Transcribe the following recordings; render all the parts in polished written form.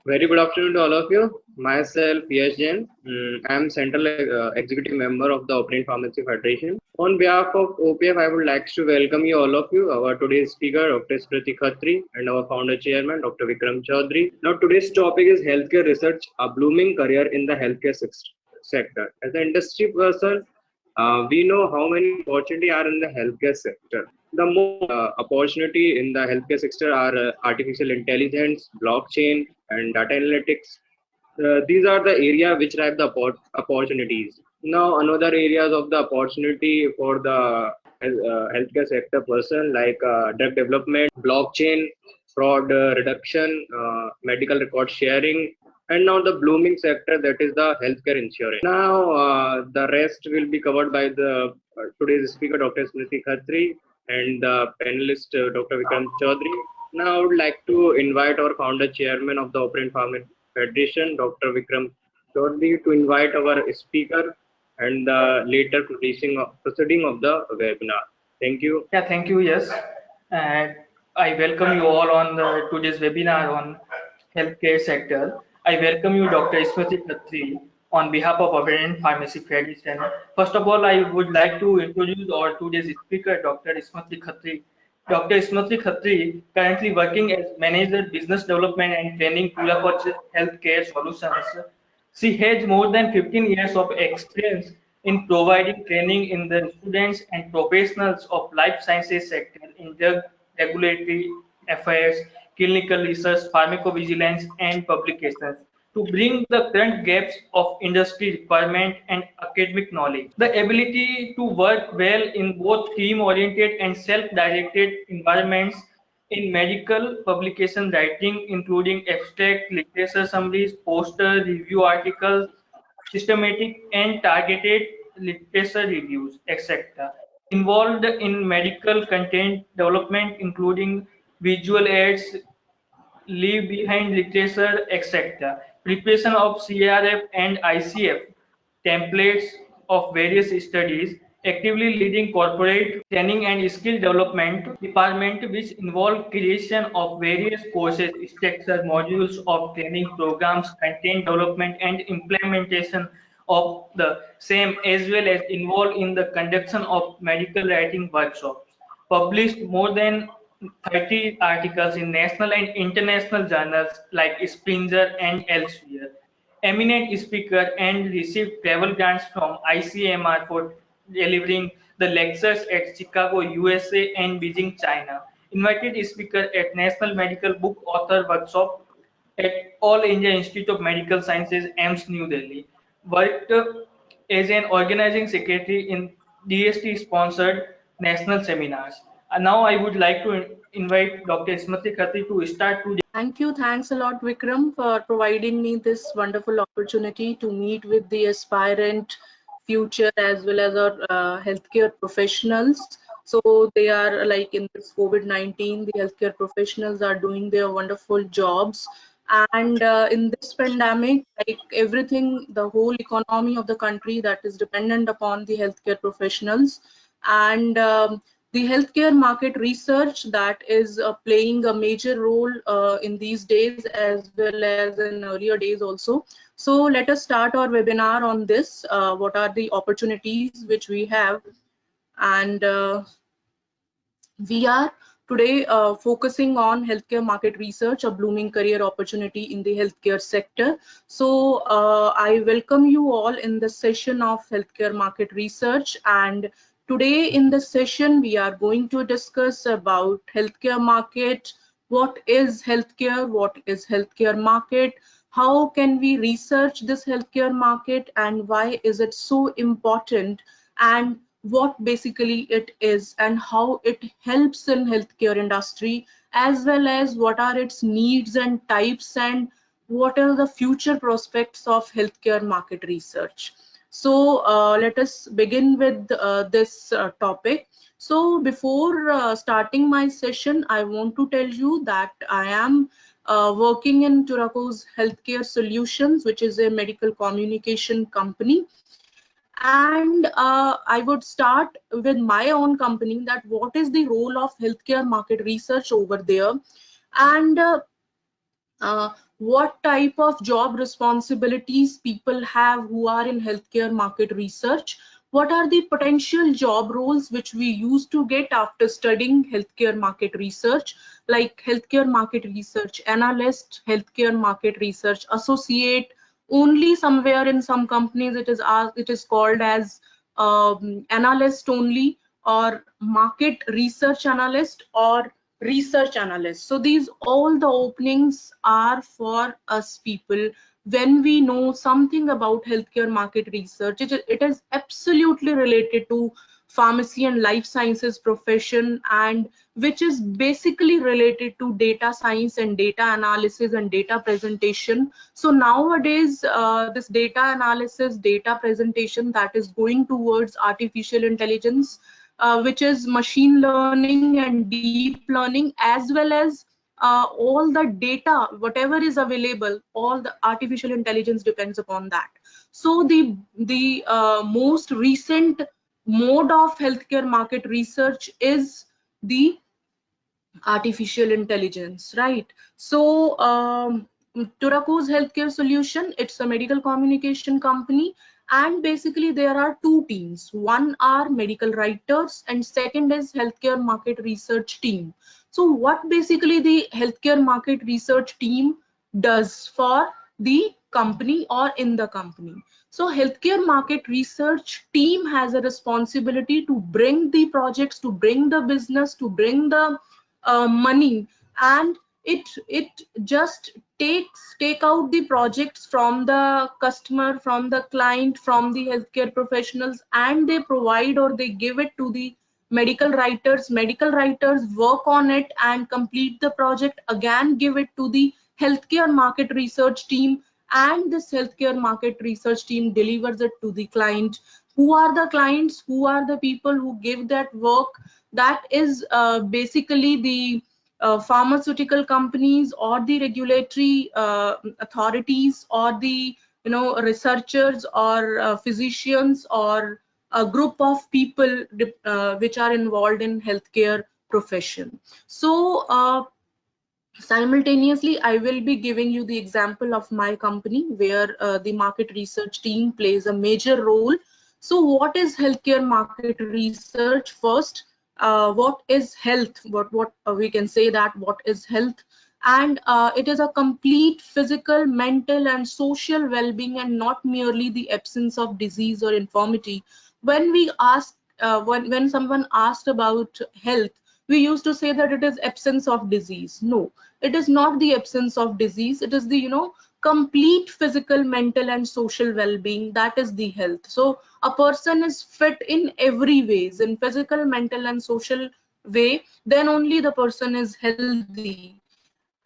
Very good afternoon to all of you. Myself, Yash Jain. I am Central Executive Member of the Open Pharmacy Federation. On behalf of OPF, I would like to welcome you all of you, our today's speaker, Dr. Smriti Khatri, and our founder chairman, Dr. Vikram Chaudhary. Now, today's topic is healthcare research, a blooming career in the healthcare sector. As an industry person, we know how many opportunities are in the healthcare sector. The most opportunity in the healthcare sector are artificial intelligence, blockchain, and data analytics. These are the area which drive the opportunities. Now, another areas of the opportunity for the healthcare sector person like drug development, blockchain, fraud reduction, medical record sharing, and now the blooming sector that is the healthcare insurance. Now, the rest will be covered by the today's speaker, Dr. Smriti Khatri, and the panelist, Dr. Vikram Chaudhary. Now, I would like to invite our founder, chairman of the Open Farming Federation, Dr. Vikram Chaudhary, to invite our speaker and the later proceeding of the webinar. Thank you. Yeah, thank you. Yes, and I welcome you all on today's webinar on healthcare sector. I welcome you, Dr. Smriti Khatri, on behalf of Aberrant Pharmacy Federation. First of all, I would like to introduce our today's speaker, Dr. Smriti Khatri. Dr. Smriti Khatri, currently working as Manager Business Development and Training Pulapach Healthcare Solutions. She has more than 15 years of experience in providing training in the students and professionals of life sciences sector in drug regulatory affairs, clinical research, pharmacovigilance, and publications to bring the current gaps of industry requirement and academic knowledge. The ability to work well in both team-oriented and self-directed environments in medical publication writing, including abstract, literature summaries, poster, review articles, systematic and targeted literature reviews, etc. Involved in medical content development, including visual aids, leave behind literature, etc. Preparation of CRF and ICF templates of various studies, actively leading corporate training and skill development department which involve creation of various courses, structure, modules of training programs, content development and implementation of the same, as well as involved in the conduction of medical writing workshops. Published more than 30 articles in national and international journals like Springer and elsewhere. Eminent speaker and received travel grants from ICMR for delivering the lectures at Chicago, USA and Beijing, China. Invited speaker at National Medical Book Author Workshop at All India Institute of Medical Sciences, AIMS, New Delhi. Worked as an organizing secretary in DST sponsored national seminars. And now I would like to invite Dr. Smriti Khatri to start today. Thanks a lot, Vikram, for providing me this wonderful opportunity to meet with the aspirant future as well as our healthcare professionals. So they are like in this COVID-19, the healthcare professionals are doing their wonderful jobs. And in this pandemic, like everything, the whole economy of the country that is dependent upon the healthcare professionals. And the healthcare market research that is playing a major role in these days as well as in earlier days also. So let us start our webinar on this. What are the opportunities which we have? And we are today focusing on healthcare market research, a blooming career opportunity in the healthcare sector. So I welcome you all in the session of healthcare market research. And today in the session, we are going to discuss about healthcare market. What is healthcare market? How can we research this healthcare market and why is it so important? And what basically it is and how it helps in healthcare industry, as well as what are its needs and types and what are the future prospects of healthcare market research. So let us begin with this topic. So before starting my session, I want to tell you that I am working in Turaco's Healthcare Solutions, which is a medical communication company. And I would start with my own company, that what is the role of healthcare market research over there. And what type of job responsibilities people have who are in healthcare market research, what are the potential job roles which we used to get after studying healthcare market research, like healthcare market research analyst, healthcare market research associate. Only somewhere in some companies it is called as analyst only, or market research analyst, or research analyst. So these all the openings are for us people. When we know something about healthcare market research, it is absolutely related to pharmacy and life sciences profession, and which is basically related to data science and data analysis and data presentation. So nowadays, this data analysis, data presentation, that is going towards artificial intelligence, which is machine learning and deep learning, as well as all the data, whatever is available, all the artificial intelligence depends upon that. So the most recent mode of healthcare market research is the artificial intelligence, right? So Turaco's Healthcare Solution, it's a medical communication company, and basically there are two teams. One are medical writers and second is healthcare market research team. So what basically the healthcare market research team does for the company or in the company? So healthcare market research team has a responsibility to bring the projects, to bring the business, to bring the money, and it just take out the projects from the customer, from the client, from the healthcare professionals, and they provide or they give it to the medical writers. Medical writers work on it and complete the project, again give it to the healthcare market research team, and this healthcare market research team delivers it to the client. Who are the clients? Who are the people who give that work? That is basically the pharmaceutical companies, or the regulatory authorities, or the researchers, or physicians, or a group of people which are involved in healthcare profession. So simultaneously, I will be giving you the example of my company where the market research team plays a major role. So what is healthcare market research? First, what is health? What we can say that what is health? And it is a complete physical, mental, and social well-being, and not merely the absence of disease or infirmity. When we ask, when someone asked about health, we used to say that it is absence of disease. No, it is not the absence of disease. It is the complete physical, mental, and social well-being. That is the health. So a person is fit in every ways, in physical, mental, and social way, then only the person is healthy.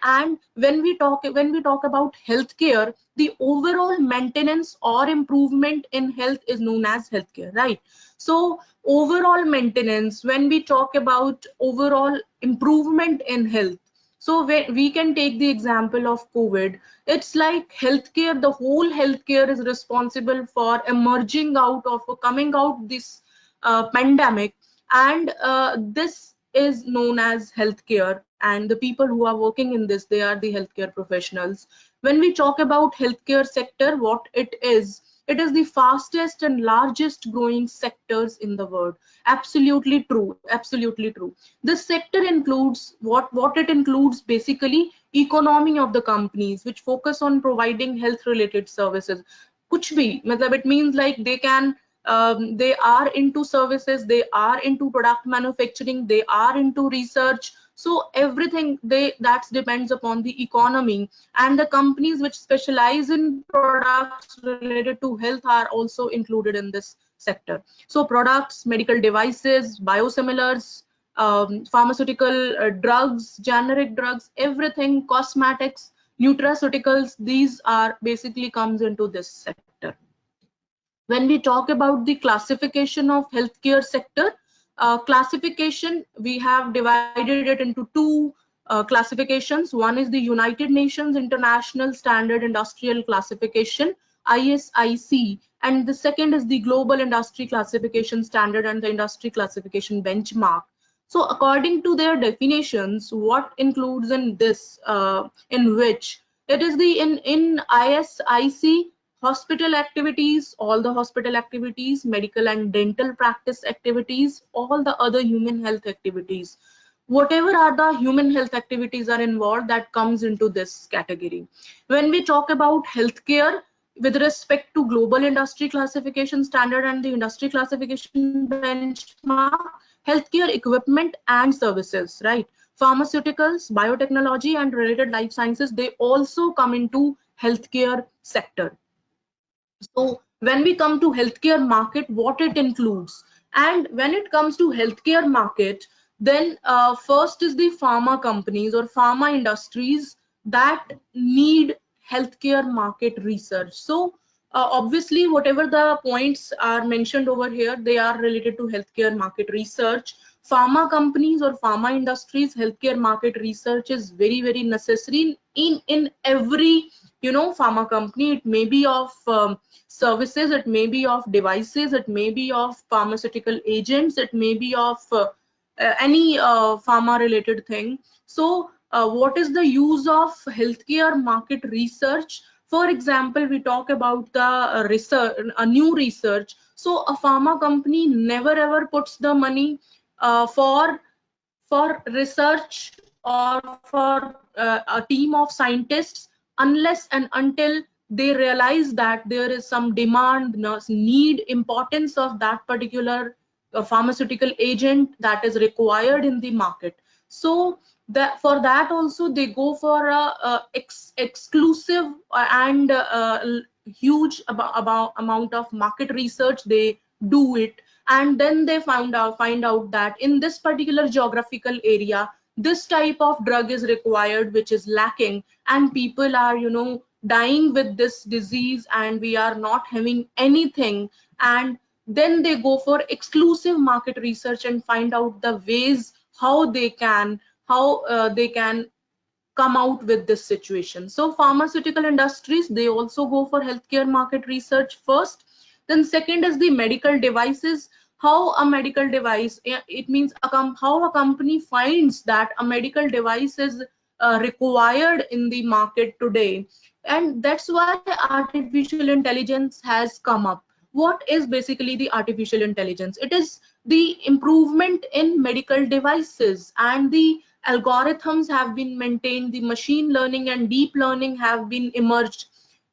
And when we talk about healthcare, the overall maintenance or improvement in health is known as healthcare, right? So overall maintenance, when we talk about overall improvement in health, so we can take the example of COVID. It's like healthcare, the whole healthcare is responsible for emerging out of, coming out this pandemic, and this is known as healthcare, and the people who are working in this, they are the healthcare professionals. When we talk about healthcare sector, what it is the fastest and largest growing sectors in the world. Absolutely true, absolutely true. This sector includes what it includes, basically economy of the companies which focus on providing health related services. Kuch bhi, matlab it means like they are into services, they are into product manufacturing, they are into research. So everything that depends upon the economy, and the companies which specialize in products related to health are also included in this sector. So products, medical devices, biosimilars, pharmaceutical drugs, generic drugs, everything, cosmetics, nutraceuticals, these are basically comes into this sector. When we talk about the classification of healthcare sector, classification, we have divided it into two classifications. One is the United Nations International Standard Industrial Classification, ISIC, and the second is the Global Industry Classification Standard and the Industry Classification Benchmark. So according to their definitions, what includes in this, in which It is the in ISIC hospital activities, all the hospital activities, medical and dental practice activities, all the other human health activities. Whatever are the human health activities are involved, that comes into this category. When we talk about healthcare, with respect to global industry classification standard and the industry classification benchmark, healthcare equipment and services, right? Pharmaceuticals, biotechnology, and related life sciences, they also come into healthcare sector. So when we come to healthcare market, what it includes, and when it comes to healthcare market, then first is the pharma companies or pharma industries that need healthcare market research. So obviously, whatever the points are mentioned over here, they are related to healthcare market research. Pharma companies or pharma industries, healthcare market research is very, very necessary in every, pharma company. It may be of services, it may be of devices, it may be of pharmaceutical agents, it may be of any pharma related thing. So what is the use of healthcare market research? For example, we talk about the research, a new research. So a pharma company never ever puts the money for research or for a team of scientists unless and until they realize that there is some demand, need, importance of that particular pharmaceutical agent that is required in the market. So that for that also they go for a exclusive and huge about amount of market research. They do it, and then they find out that in this particular geographical area this type of drug is required which is lacking, and people are dying with this disease and we are not having anything. And then they go for exclusive market research and find out the ways how they can come out with this situation. So pharmaceutical industries, they also go for healthcare market research first. Then second is the medical devices. How a medical device, it means how a company finds that a medical device is required in the market today. And that's why artificial intelligence has come up. What is basically the artificial intelligence? It is the improvement in medical devices, and the algorithms have been maintained, the machine learning and deep learning have been emerged,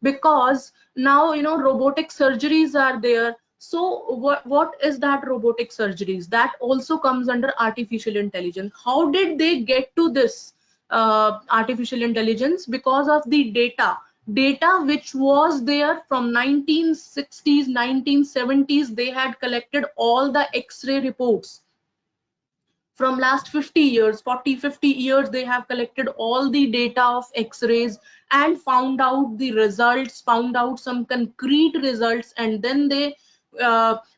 because now robotic surgeries are there. So what is that robotic surgeries? That also comes under artificial intelligence. How did they get to this artificial intelligence? Because of the data which was there from 1960s, 1970s. They had collected all the x-ray reports from last 50 years, 40, 50 years. They have collected all the data of x-rays and found out the results, found out some concrete results, and then they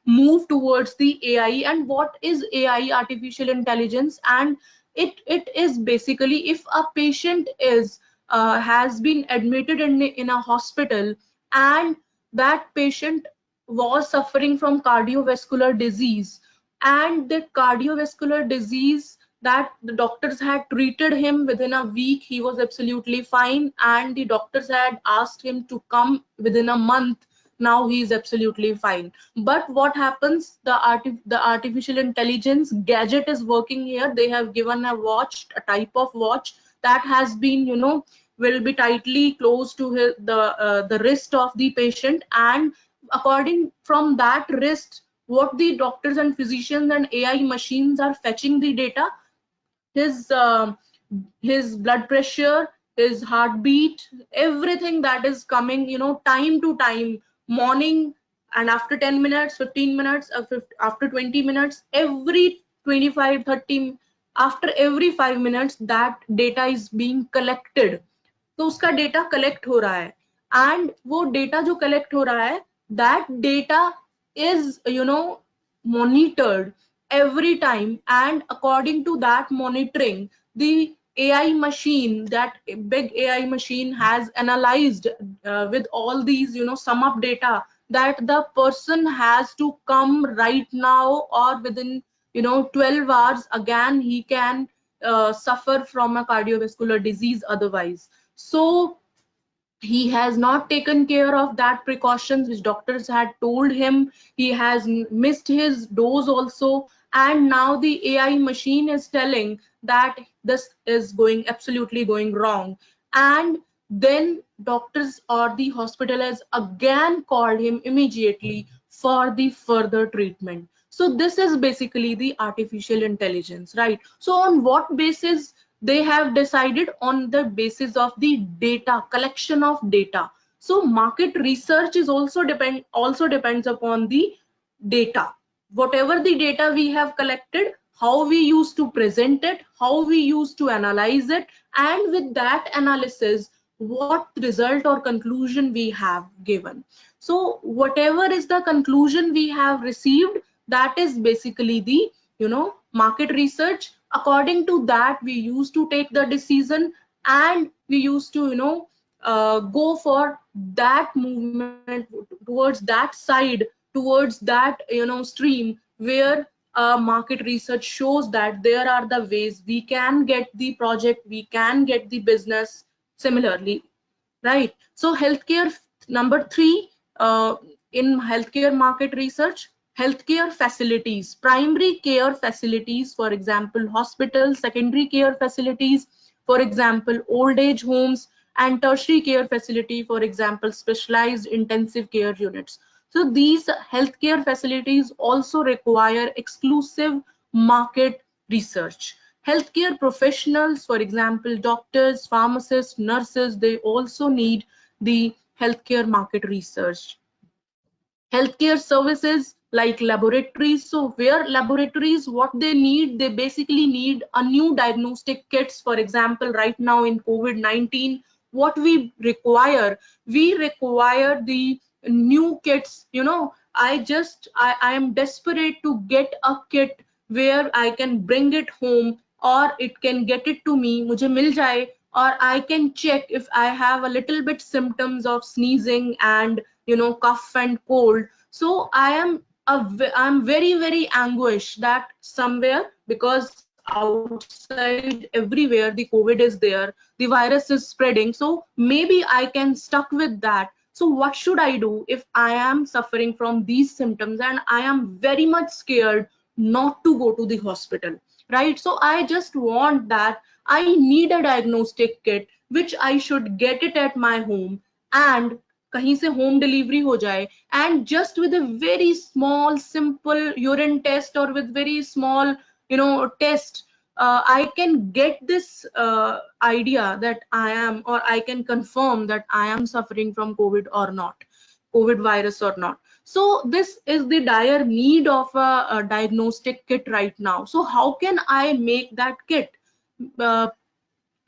move towards the AI. And what is AI, artificial intelligence? And it is basically, if a patient is has been admitted in a hospital, and that patient was suffering from cardiovascular disease, and the cardiovascular disease, that the doctors had treated him within a week, he was absolutely fine, and the doctors had asked him to come within a month, now he is absolutely fine. But what happens? The artificial intelligence gadget is working here. They have given a watch, a type of watch that has been will be tightly close to the wrist of the patient, and according from that wrist, what the doctors and physicians and AI machines are fetching the data, his his blood pressure, his heartbeat, everything that is coming, time to time, morning, and after 10 minutes, 15 minutes, after 20 minutes, every 25, 30, after every 5 minutes, that data is being collected. तो उसका data collect हो रहा है, and वो data जो collect हो रहा है, that data is monitored every time, and according to that monitoring, the AI machine, that big AI machine has analyzed with all these sum up data, that the person has to come right now, or within 12 hours again he can suffer from a cardiovascular disease otherwise. So he has not taken care of that precautions which doctors had told him. He has missed his dose also, and now the AI machine is telling that this is going absolutely going wrong. And then doctors or the hospital has again called him immediately for the further treatment. So this is basically the artificial intelligence, right? So on what basis they have decided? On the basis of the data, collection of data. So market research is also depends upon the data. Whatever the data we have collected, how we used to present it, how we used to analyze it, and with that analysis, what result or conclusion we have given. So whatever is the conclusion we have received, that is basically the market research. According to that, we used to take the decision, and we used to go for that movement towards that side, towards that stream where market research shows that there are the ways we can get the project, we can get the business similarly, right? So healthcare, number three, in healthcare market research, healthcare facilities, primary care facilities, for example hospitals, secondary care facilities, for example old age homes, and tertiary care facility, for example specialized intensive care units. So these healthcare facilities also require exclusive market research. Healthcare professionals, for example doctors, pharmacists, nurses, they also need the healthcare market research. Healthcare services like laboratories, so where laboratories, what they need, they basically need a new diagnostic kits. For example, right now in COVID-19, what we require the new kits. I am desperate to get a kit where I can bring it home, or it can get it to me, mujhe mil jaye, or I can check if I have a little bit symptoms of sneezing and cough and cold. So I'm very very anguished that somewhere, because outside everywhere the COVID is there, the virus is spreading, so maybe I can stuck with that. So what should I do if I am suffering from these symptoms and I am very much scared not to go to the hospital, right? So I just want that I need a diagnostic kit which I should get it at my home, and कहीं से home delivery हो जाए, and just with a very small simple urine test, or with very small test, I can get this idea that I am, or I can confirm that I am suffering from COVID or not, COVID virus or not. So this is the dire need of a diagnostic kit right now. So how can I make that kit? uh,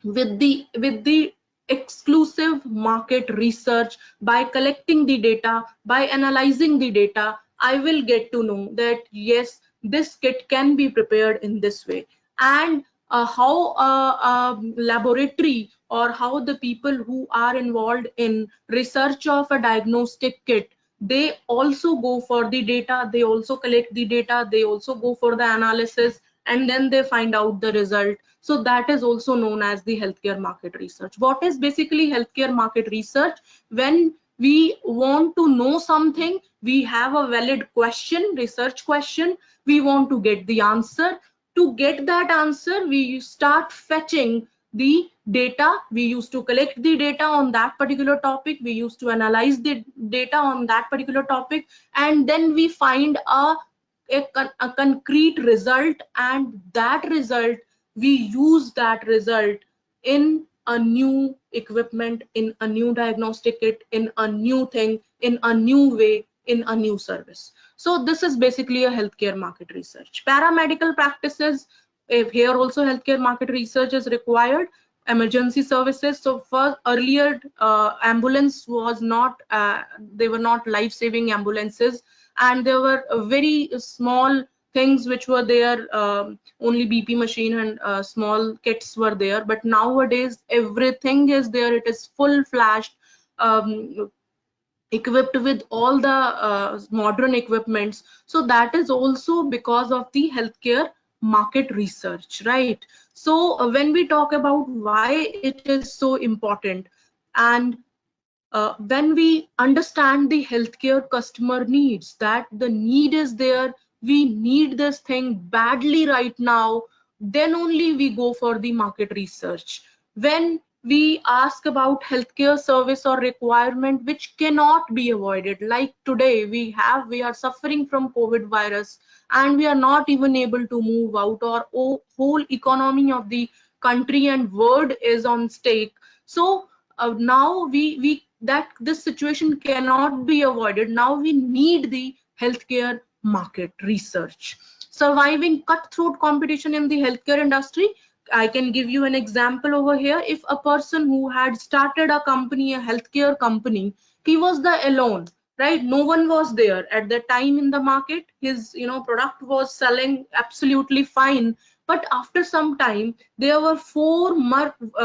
with the exclusive market research, by collecting the data, by analyzing the data, I will get to know that yes, this kit can be prepared in this way. And how a laboratory, or how the people who are involved in research of a diagnostic kit, they also go for the data, they also collect the data, they also go for the analysis, and then they find out the result. So that is also known as the healthcare market research. What is basically healthcare market research? When we want to know something, we have a valid question, research question, we want to get the answer. To get that answer, we start fetching the data, we used to collect the data on that particular topic, we used to analyze the data on that particular topic, and then we find a concrete result, and that result, we use that result in a new equipment, in a new diagnostic kit, in a new thing, in a new way, in a new service. So this is basically a healthcare market research. Paramedical practices, if here also healthcare market research is required. Emergency services, so for earlier ambulance was not they were not life-saving ambulances, and there were very small things which were there, only BP machine and small kits were there. But nowadays everything is there, it is full flashed, equipped with all the modern equipments. So that is also because of the healthcare market research, right? So when we talk about why it is so important, and when we understand the healthcare customer needs, that the need is there, we need this thing badly right now, then only we go for the market research. When we ask about healthcare service or requirement which cannot be avoided, like today we are suffering from COVID virus and we are not even able to move out, or whole economy of the country and world is on stake. So now we that this situation cannot be avoided. Now we need the healthcare market research. Surviving cutthroat competition in the healthcare industry, I can give you an example over here. If a person who had started a company, a healthcare company, he was the alone, right? No one was there at the time in the market. His product was selling absolutely fine, but after some time there were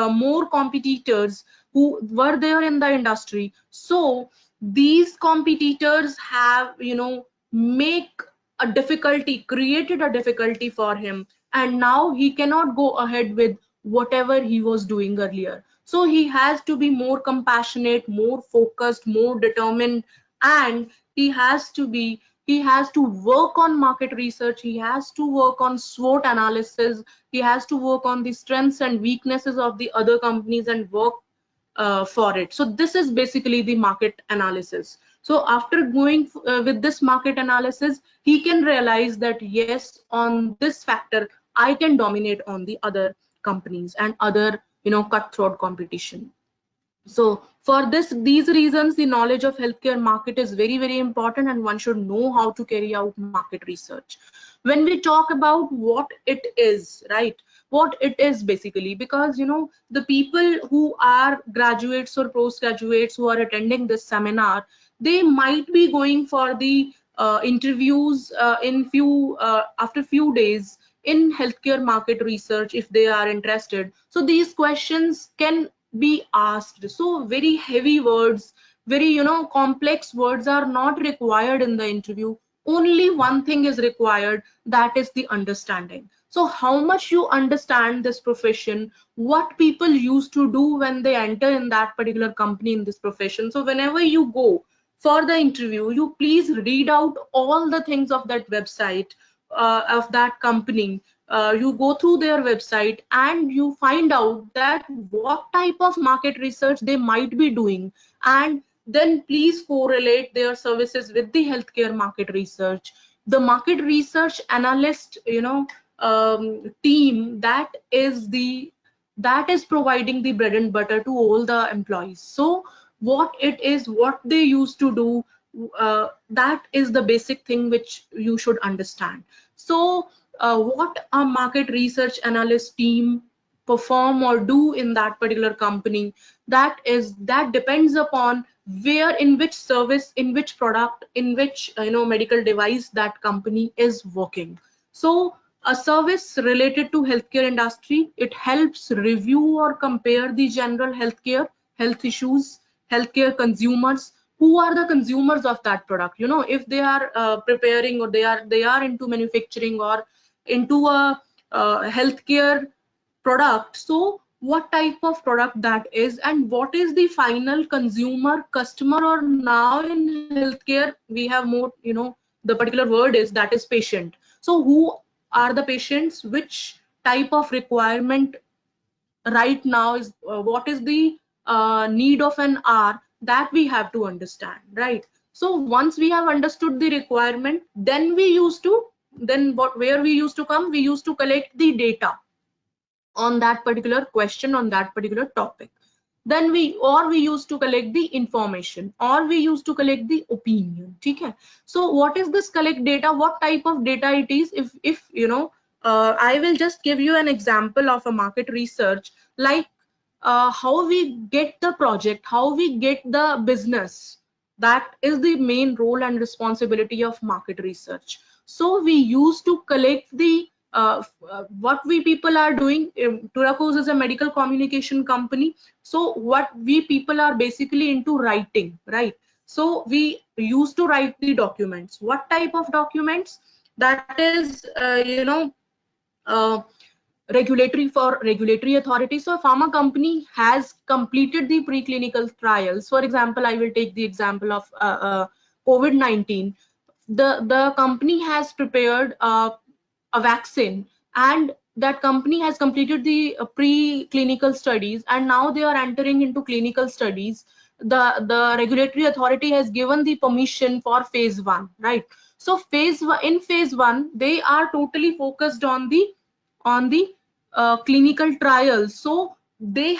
more competitors who were there in the industry. So these competitors have make a difficulty created a difficulty for him, and now he cannot go ahead with whatever he was doing earlier. So he has to be more compassionate, more focused, more determined, and he has to work on market research, he has to work on SWOT analysis, he has to work on the strengths and weaknesses of the other companies and work for it. So this is basically the market analysis. So after going with this market analysis, he can realize that yes, on this factor I can dominate on the other companies and other cutthroat competition. So for these reasons, the knowledge of healthcare market is very, very important, and one should know how to carry out market research. When we talk about what it is, right? What it is basically, because the people who are graduates or postgraduates who are attending this seminar, they might be going for the interviews in after few days in healthcare market research if they are interested. So these questions can be asked. So very heavy words, very complex words are not required in the interview. Only one thing is required, that is the understanding. So how much you understand this profession, what people used to do when they enter in that particular company in this profession. So whenever you go for the interview, you please read out all the things of that website, of that company. You go through their website and you find out that what type of market research they might be doing, and then please correlate their services with the healthcare market research. The market research analyst team, that is providing the bread and butter to all the employees. So what it is, what they used to do, that is the basic thing which you should understand. So what a market research analyst team perform or do in that particular company, that depends upon where, in which service, in which product, in which medical device that company is working. So a service related to healthcare industry, it helps review or compare the general health issues, healthcare consumers. Who are the consumers of that product? If they are preparing, or they are into manufacturing or into a healthcare product. So what type of product that is, and what is the final consumer customer? Or now in healthcare we have more, the particular word is, that is patient. So who are the patients, which type of requirement right now is, what is the need of an hour, that we have to understand, right? So once we have understood the requirement, then where we used to come, we used to collect the data on that particular question, on that particular topic. Then we used to collect the information, or we used to collect the opinion. Okay? So what is this collect data? What type of data it is? If I will just give you an example of a market research, like how we get the project, how we get the business. That is the main role and responsibility of market research. So we used to collect the what we people are doing. Turacos is a medical communication company. So what we people are basically into writing, right? So we used to write the documents. What type of documents? That is, uh, regulatory authorities. So a pharma company has completed the preclinical trials. For example, I will take the example of COVID-19. The company has prepared a vaccine, and that company has completed the preclinical studies, and now they are entering into clinical studies. The regulatory authority has given the permission for phase 1, right? So in phase 1 they are totally focused on the clinical trials. So they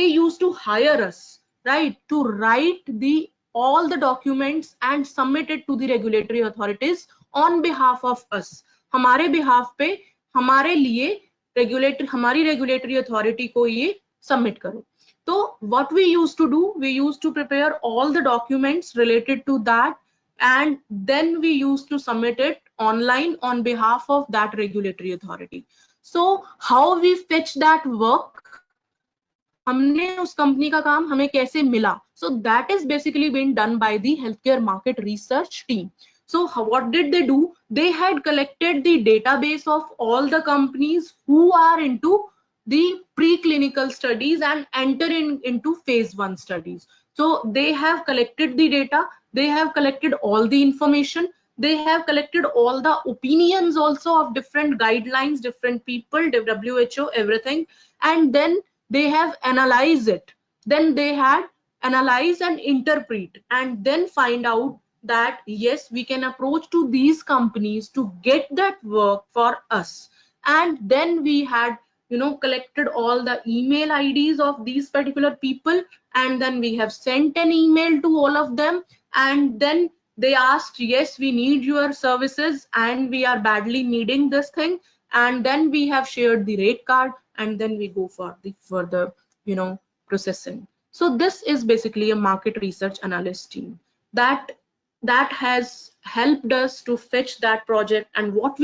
used to hire us, right, to write the all the documents and submit it to the regulatory authorities on behalf of us. हमारे behalf पे हमारे लिए हमारी regulatory authority को ये submit करो. So what we used to do, we used to prepare all the documents related to that, and then we used to submit it online on behalf of that regulatory authority. So how we fetch that work, हमने उस company का काम हमें कैसे मिला? So that is basically being done by the healthcare market research team. So what did they do? They had collected the database of all the companies who are into the preclinical studies and entering into phase 1 studies. So they have collected the data, they have collected all the information, they have collected all the opinions also of different guidelines, different people, WHO, everything, and then they have analyzed it. Then they had analyze and interpret, and then find out that yes, we can approach to these companies to get that work for us. And then we had collected all the email IDs of these particular people, and then we have sent an email to all of them, and then they asked, yes, we need your services and we are badly needing this thing, and then we have shared the rate card, and then we go for the further processing. So this is basically a market research analyst team that has helped us to fetch that project. And what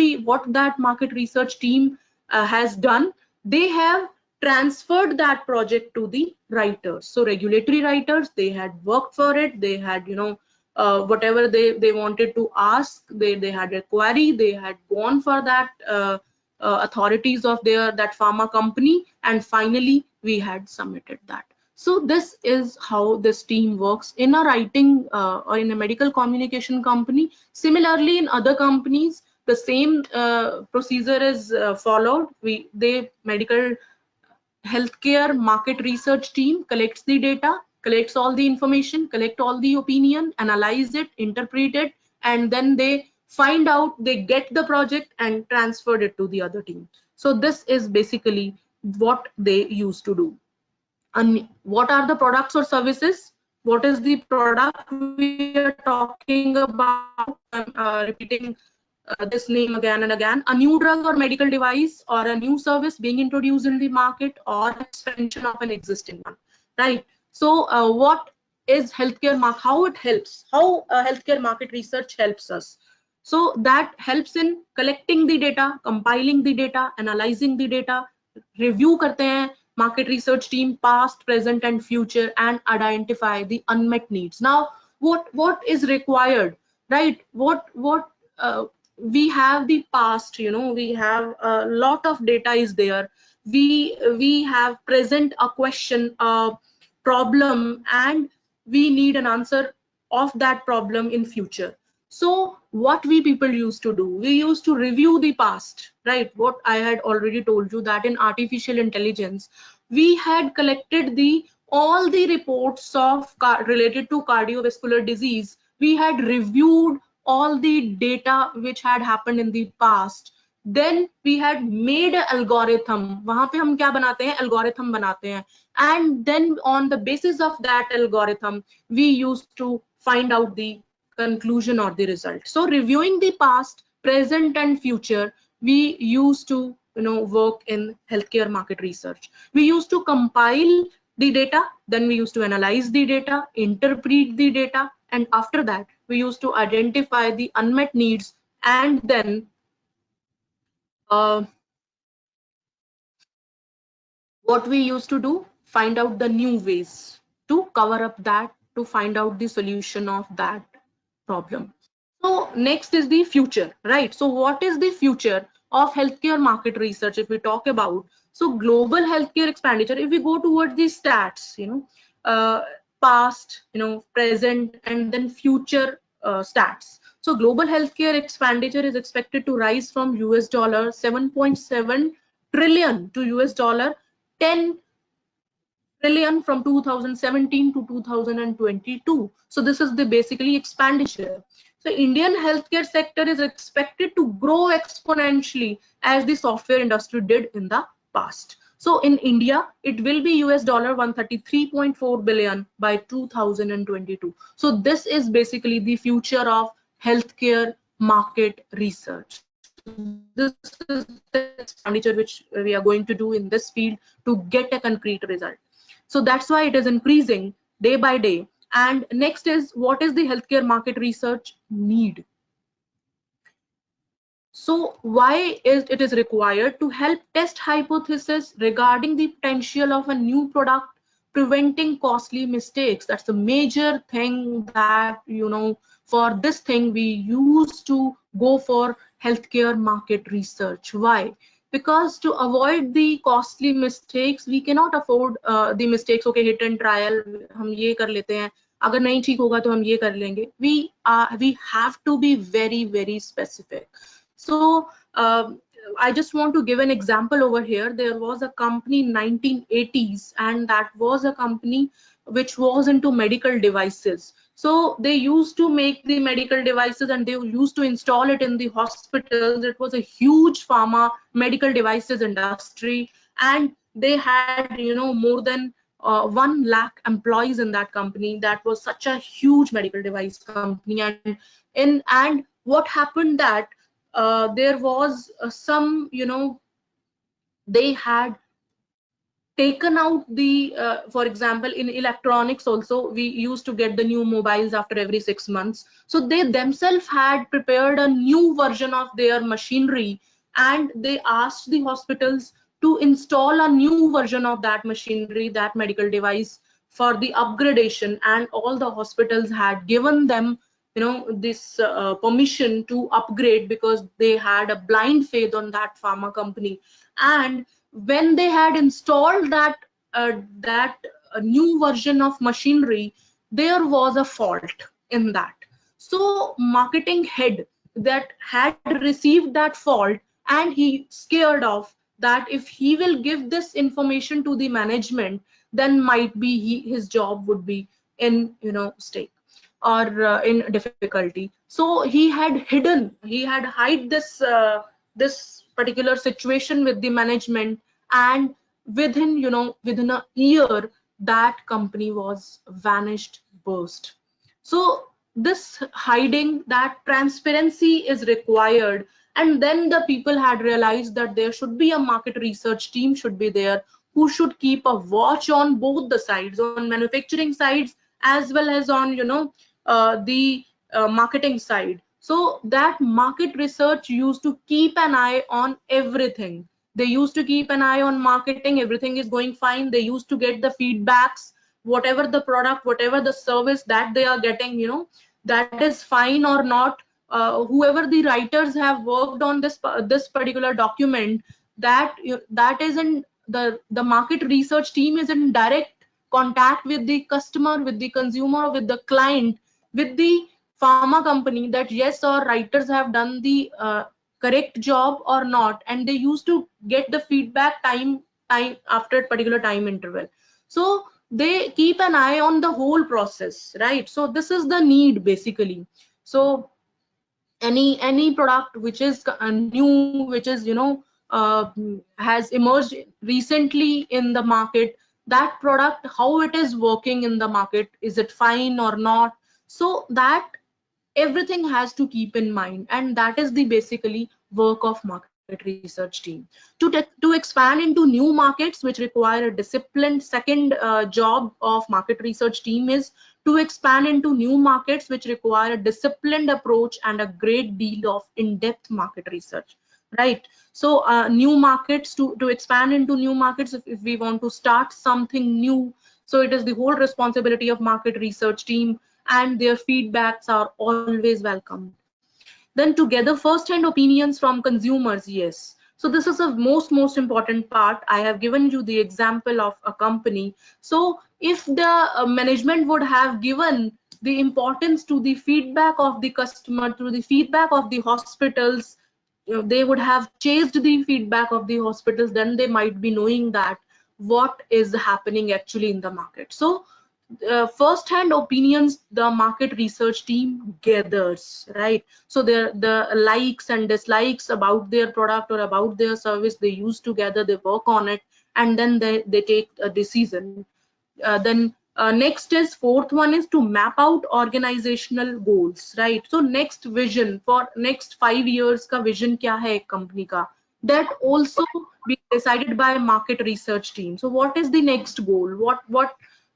that market research team has done, they have transferred that project to the writers. So regulatory writers, they had worked for it, they had whatever they wanted to ask, they had a query, they had gone for that authorities of that pharma company, and finally we had submitted that. So this is how this team works in a writing or in a medical communication company. Similarly, in other companies, the same procedure is followed. The medical healthcare market research team collects the data, collects all the information, collect all the opinion, analyze it, interpret it, and then they find out, they get the project and transferred it to the other team. So this is basically what they used to do. And what are the products or services? What is the product we are talking about? I'm repeating this name again and again. A new drug or medical device or a new service being introduced in the market, or expansion of an existing one, right? So what is healthcare how it helps, how healthcare market research helps us? So that helps in collecting the data, compiling the data, analyzing the data, review karte hain market research team, past, present and future, and identify the unmet needs. Now what is required, right? We have the past, we have a lot of data is there. We have present a question, a problem, and we need an answer of that problem in future. So what we people used to do, we used to review the past, right? What I had already told you, that in artificial intelligence, we had collected all the reports of related to cardiovascular disease. We had reviewed all the data which had happened in the past. Then we had made an algorithm. वहाँ पे हम क्या बनाते हैं? Algorithm बनाते हैं. And then on the basis of that algorithm, we used to find out the conclusion or the result. So reviewing the past, present and future, we used to work in healthcare market research. We used to compile the data, then we used to analyze the data, interpret the data, and after that we used to identify the unmet needs, and then what we used to do, find out the new ways to cover up that, to find out the solution of that problem. So next is the future, right? So what is the future? of healthcare market research, if we talk about, so global healthcare expenditure, if we go towards the stats, past, present, and then future stats. So global healthcare expenditure is expected to rise from US dollar 7.7 trillion to US dollar 10 trillion from 2017 to 2022. So this is the basically expenditure. So Indian healthcare sector is expected to grow exponentially as the software industry did in the past. So in India, it will be US dollar 133.4 billion by 2022. So this is basically the future of healthcare market research. This is the expenditure which we are going to do in this field to get a concrete result. So that's why it is increasing day by day. And next is, what is the healthcare market research need? So why is it is required? To help test hypothesis regarding the potential of a new product, preventing costly mistakes. That's the major thing that, for this thing we used to go for healthcare market research. Why? Because to avoid the costly mistakes, we cannot afford the mistakes. Okay, hit and trial, हम ये कर लेते हैं, अगर नहीं ठीक होगा तो हम ये कर लेंगे. We have to be very, very specific. So I just want to give an example over here. There was a company in 1980s, and that was a company which was into medical devices. So they used to make the medical devices and they used to install it in the hospitals. It was a huge pharma medical devices industry, and they had, more than 1 lakh employees in that company. That was such a huge medical device company. And what happened that there was some, they had taken out the, for example, in electronics also, we used to get the new mobiles after every 6 months. So they themselves had prepared a new version of their machinery, and they asked the hospitals to install a new version of that machinery, that medical device, for the upgradation. And all the hospitals had given them, this permission to upgrade, because they had a blind faith on that pharma company. And when they had installed that new version of machinery, there was a fault in that. So marketing head that had received that fault, and he scared of that if he will give this information to the management, then might be his job would be in, stake, or in difficulty. So he had hide this particular situation with the management, and within a year, that company was vanished, burst. So this hiding, that transparency is required. And then the people had realized that there should be a market research team should be there, who should keep a watch on both the sides, on manufacturing sides as well as on, the marketing side. So that market research used to keep an eye on everything. They used to keep an eye on marketing. Everything is going fine. They used to get the feedbacks, whatever the product, whatever the service that they are getting, that is fine or not. Whoever the writers have worked on this particular document, that is in the market research team is in direct contact with the customer, with the consumer, with the client, with the pharma company, that yes, our writers have done the correct job or not. And they used to get the feedback time after a particular time interval. So they keep an eye on the whole process, right? So this is the need basically. So any product which is new, which is, has emerged recently in the market, that product, how it is working in the market, is it fine or not? So that everything has to keep in mind, and that is the basically work of market research team. To expand into new markets which require a disciplined, second job of market research team is to expand into new markets which require a disciplined approach and a great deal of in-depth market research, right? So new markets, to expand into new markets, if we want to start something new, so it is the whole responsibility of market research team, and their feedbacks are always welcomed. Then to gather first-hand opinions from consumers, yes. So this is the most important part. I have given you the example of a company. So if the management would have given the importance to the feedback of the customer, to the feedback of the hospitals, they would have chased the feedback of the hospitals, then they might be knowing that what is happening actually in the market. So first-hand opinions the market research team gathers, right? So the likes and dislikes about their product or about their service, they use together, they work on it, and then they take a decision. Then next is fourth one is to map out organizational goals, right? So next vision for next 5 years ka vision kya hai ek company ka, that also be decided by market research team. So what is the next goal, what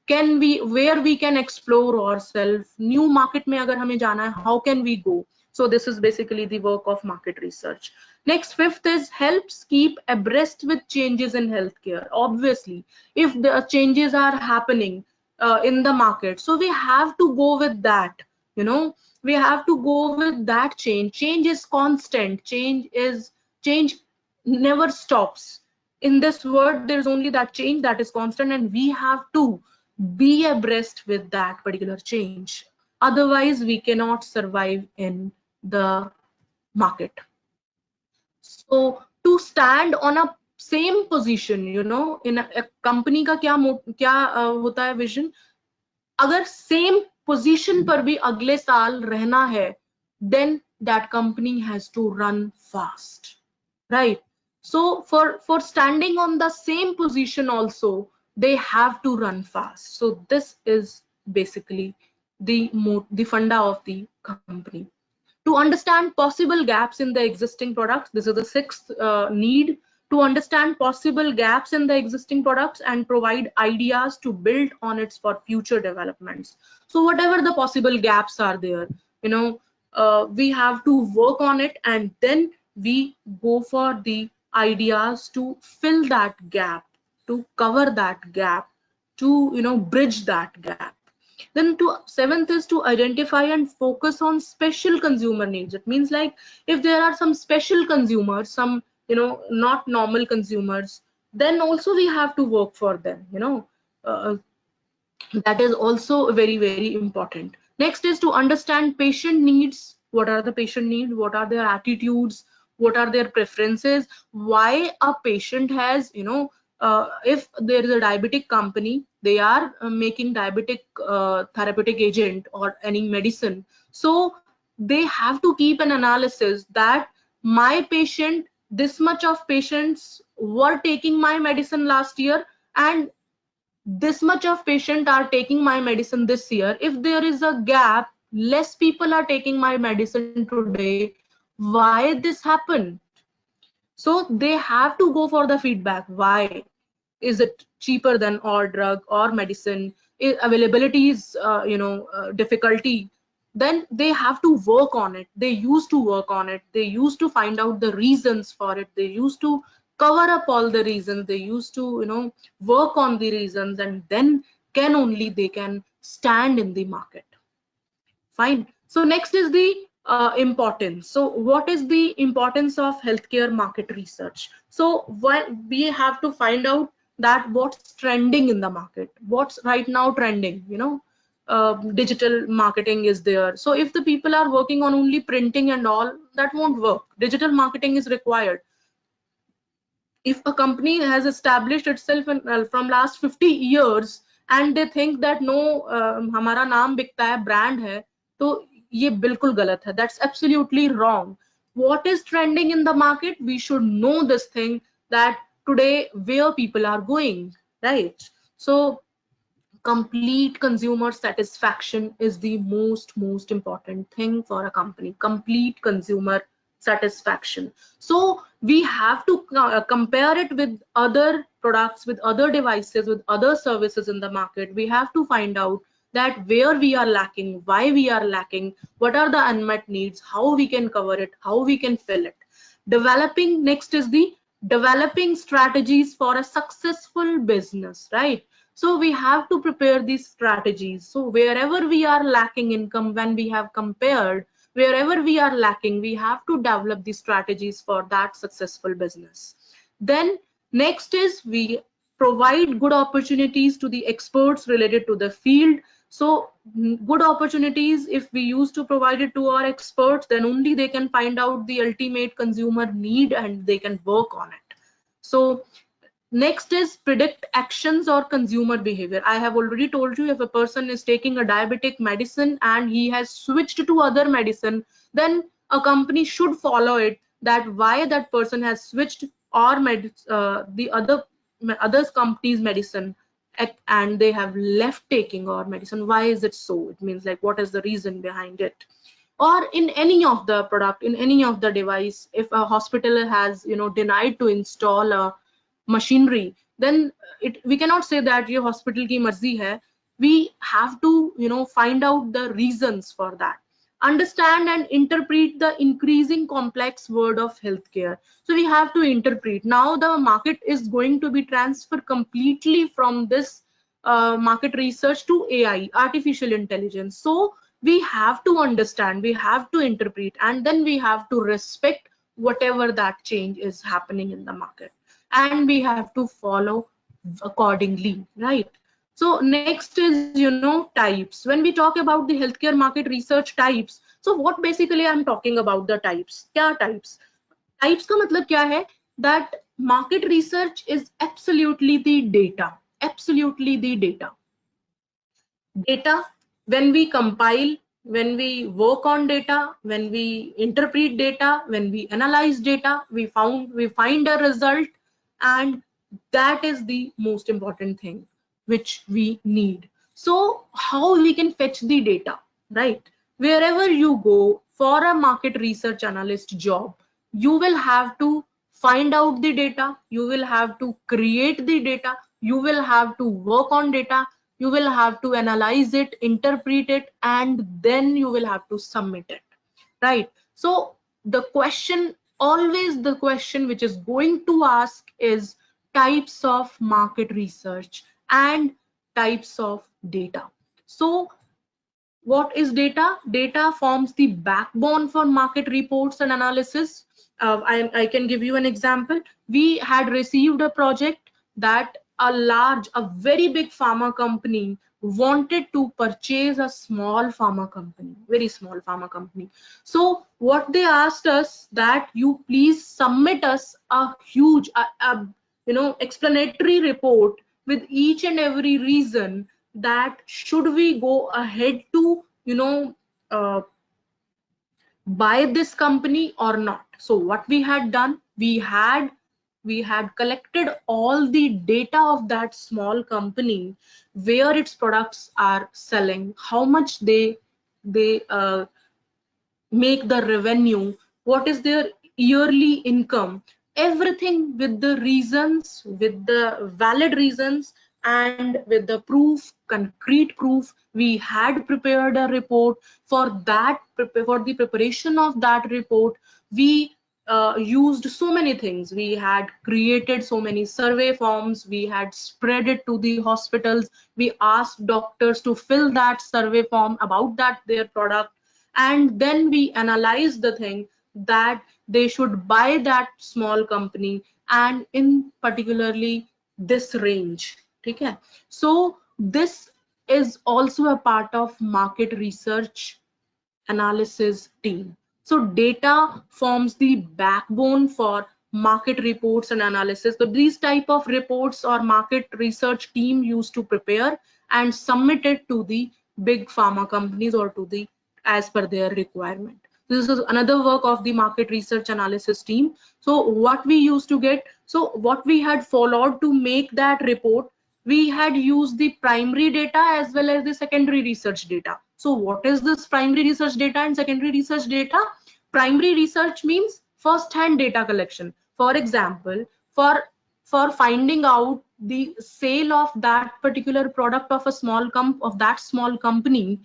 can we, where we can explore ourselves, new market mein agar hame jana hai, how can we go? So this is basically the work of market research. Next, fifth is helps keep abreast with changes in healthcare. Obviously, if the changes are happening in the market, so we have to go with that. You know, we have to go with that change. Change is constant. Change never stops. In this world, there is only that change that is constant, and we have to be abreast with that particular change. Otherwise, we cannot survive in the market. So to stand on a same position, you know, in a company का क्या होता है vision? अगर same position पर भी अगले साल रहना है, then that company has to run fast, right? So for standing on the same position also, they have to run fast. So this is basically the funda of the company. To understand possible gaps in the existing products, this is the sixth need, to understand possible gaps in the existing products and provide ideas to build on it for future developments. So whatever the possible gaps are there, you know, we have to work on it, and then we go for the ideas to fill that gap, to cover that gap, to, you know, bridge that gap. Then to seventh is to identify and focus on special consumer needs. It means like if there are some special consumers, some, you know, not normal consumers, then also we have to work for them, you know. That is also very important. Next is to understand patient needs. What are the patient needs? What are their attitudes? What are their preferences? Why a patient has, you know, if there is a diabetic company, they are making diabetic therapeutic agent or any medicine, so they have to keep an analysis that my patient, this much of patients were taking my medicine last year, and this much of patient are taking my medicine this year. If there is a gap, less people are taking my medicine today, why this happened? So they have to go for the feedback. Why is it cheaper than or drug or medicine? Availability is difficulty. Then they have to work on it. They used to work on it. They used to find out the reasons for it. They used to cover up all the reasons. They used to, you know, work on the reasons, and then they can stand in the market. Fine. So next is the importance. So what is the importance of healthcare market research? So we have to find out that what's trending in the market, what's right now trending, you know. Digital marketing is there. So if the people are working on only printing and all, that won't work. Digital marketing is required. If a company has established itself from last 50 years and they think that no, हमारा नाम बिकता है, brand है, तो ये बिल्कुल गलत है. That's absolutely wrong. What is trending in the market? We should know this thing, that today where people are going, right? So complete consumer satisfaction is the most important thing for a company. Complete consumer satisfaction. So we have to compare it with other products, with other devices, with other services in the market. We have to find out that where we are lacking, why we are lacking, what are the unmet needs, how we can cover it, how we can fill it. Next is the developing strategies for a successful business, right? So we have to prepare these strategies. So wherever we are lacking income, when we have compared, wherever we are lacking, we have to develop the strategies for that successful business. Then next is we provide good opportunities to the experts related to the field. So good opportunities, if we used to provide it to our experts, then only they can find out the ultimate consumer need and they can work on it. So next is predict actions or consumer behavior. I have already told you, if a person is taking a diabetic medicine and he has switched to other medicine, then a company should follow it, that why that person has switched or the other company's medicine and they have left taking our medicine. Why is it so? It means like, what is the reason behind it? Or in any of the product, in any of the device, if a hospital has denied to install a machinery, then we cannot say that ye hospital ki marzi hai. We have to find out the reasons for that. Understand and interpret the increasing complex world of healthcare. So we have to interpret. Now the market is going to be transferred completely from this market research to AI, artificial intelligence. So we have to understand, we have to interpret, and then we have to respect whatever that change is happening in the market, and we have to follow accordingly, right? So next is types. When we talk about the healthcare market research types, so what basically I'm talking about the types. Kya types? Types का मतलब क्या है? That market research is absolutely the data, absolutely the data. When we compile, when we work on data, when we interpret data, when we analyze data, we find a result, and that is the most important thing which we need. So how we can fetch the data, right? Wherever you go for a market research analyst job, you will have to find out the data, you will have to create the data, you will have to work on data, you will have to analyze it, interpret it, and then you will have to submit it, right? So the question, always the question which is going to ask is types of market research and types of data. So what is data? Data forms the backbone for market reports and analysis. I can give you an example. We had received a project that a very big pharma company wanted to purchase a small pharma company, very small pharma company. So what they asked us, that you please submit us a huge, explanatory report with each and every reason that should we go ahead to buy this company or not. So what we had done, we had collected all the data of that small company, where its products are selling, how much they make the revenue, what is their yearly income, everything with the reasons, with the valid reasons, and with the proof, concrete proof. We had prepared a report. For the preparation of that report, we used so many things. We had created so many survey forms, we had spread it to the hospitals, we asked doctors to fill that survey form about their product, and then we analyze the thing that they should buy that small company, and in particularly this range. Okay, so this is also a part of market research analysis team. So data forms the backbone for market reports and analysis. So these type of reports or market research team used to prepare and submit it to the big pharma companies or to the as per their requirement. This is another work of the market research analysis team. So what we used to get, so what we had followed to make that report, we had used the primary data as well as the secondary research data. So what is this primary research data and secondary research data? Primary research means first-hand data collection. For example, for finding out the sale of that particular product of that small company,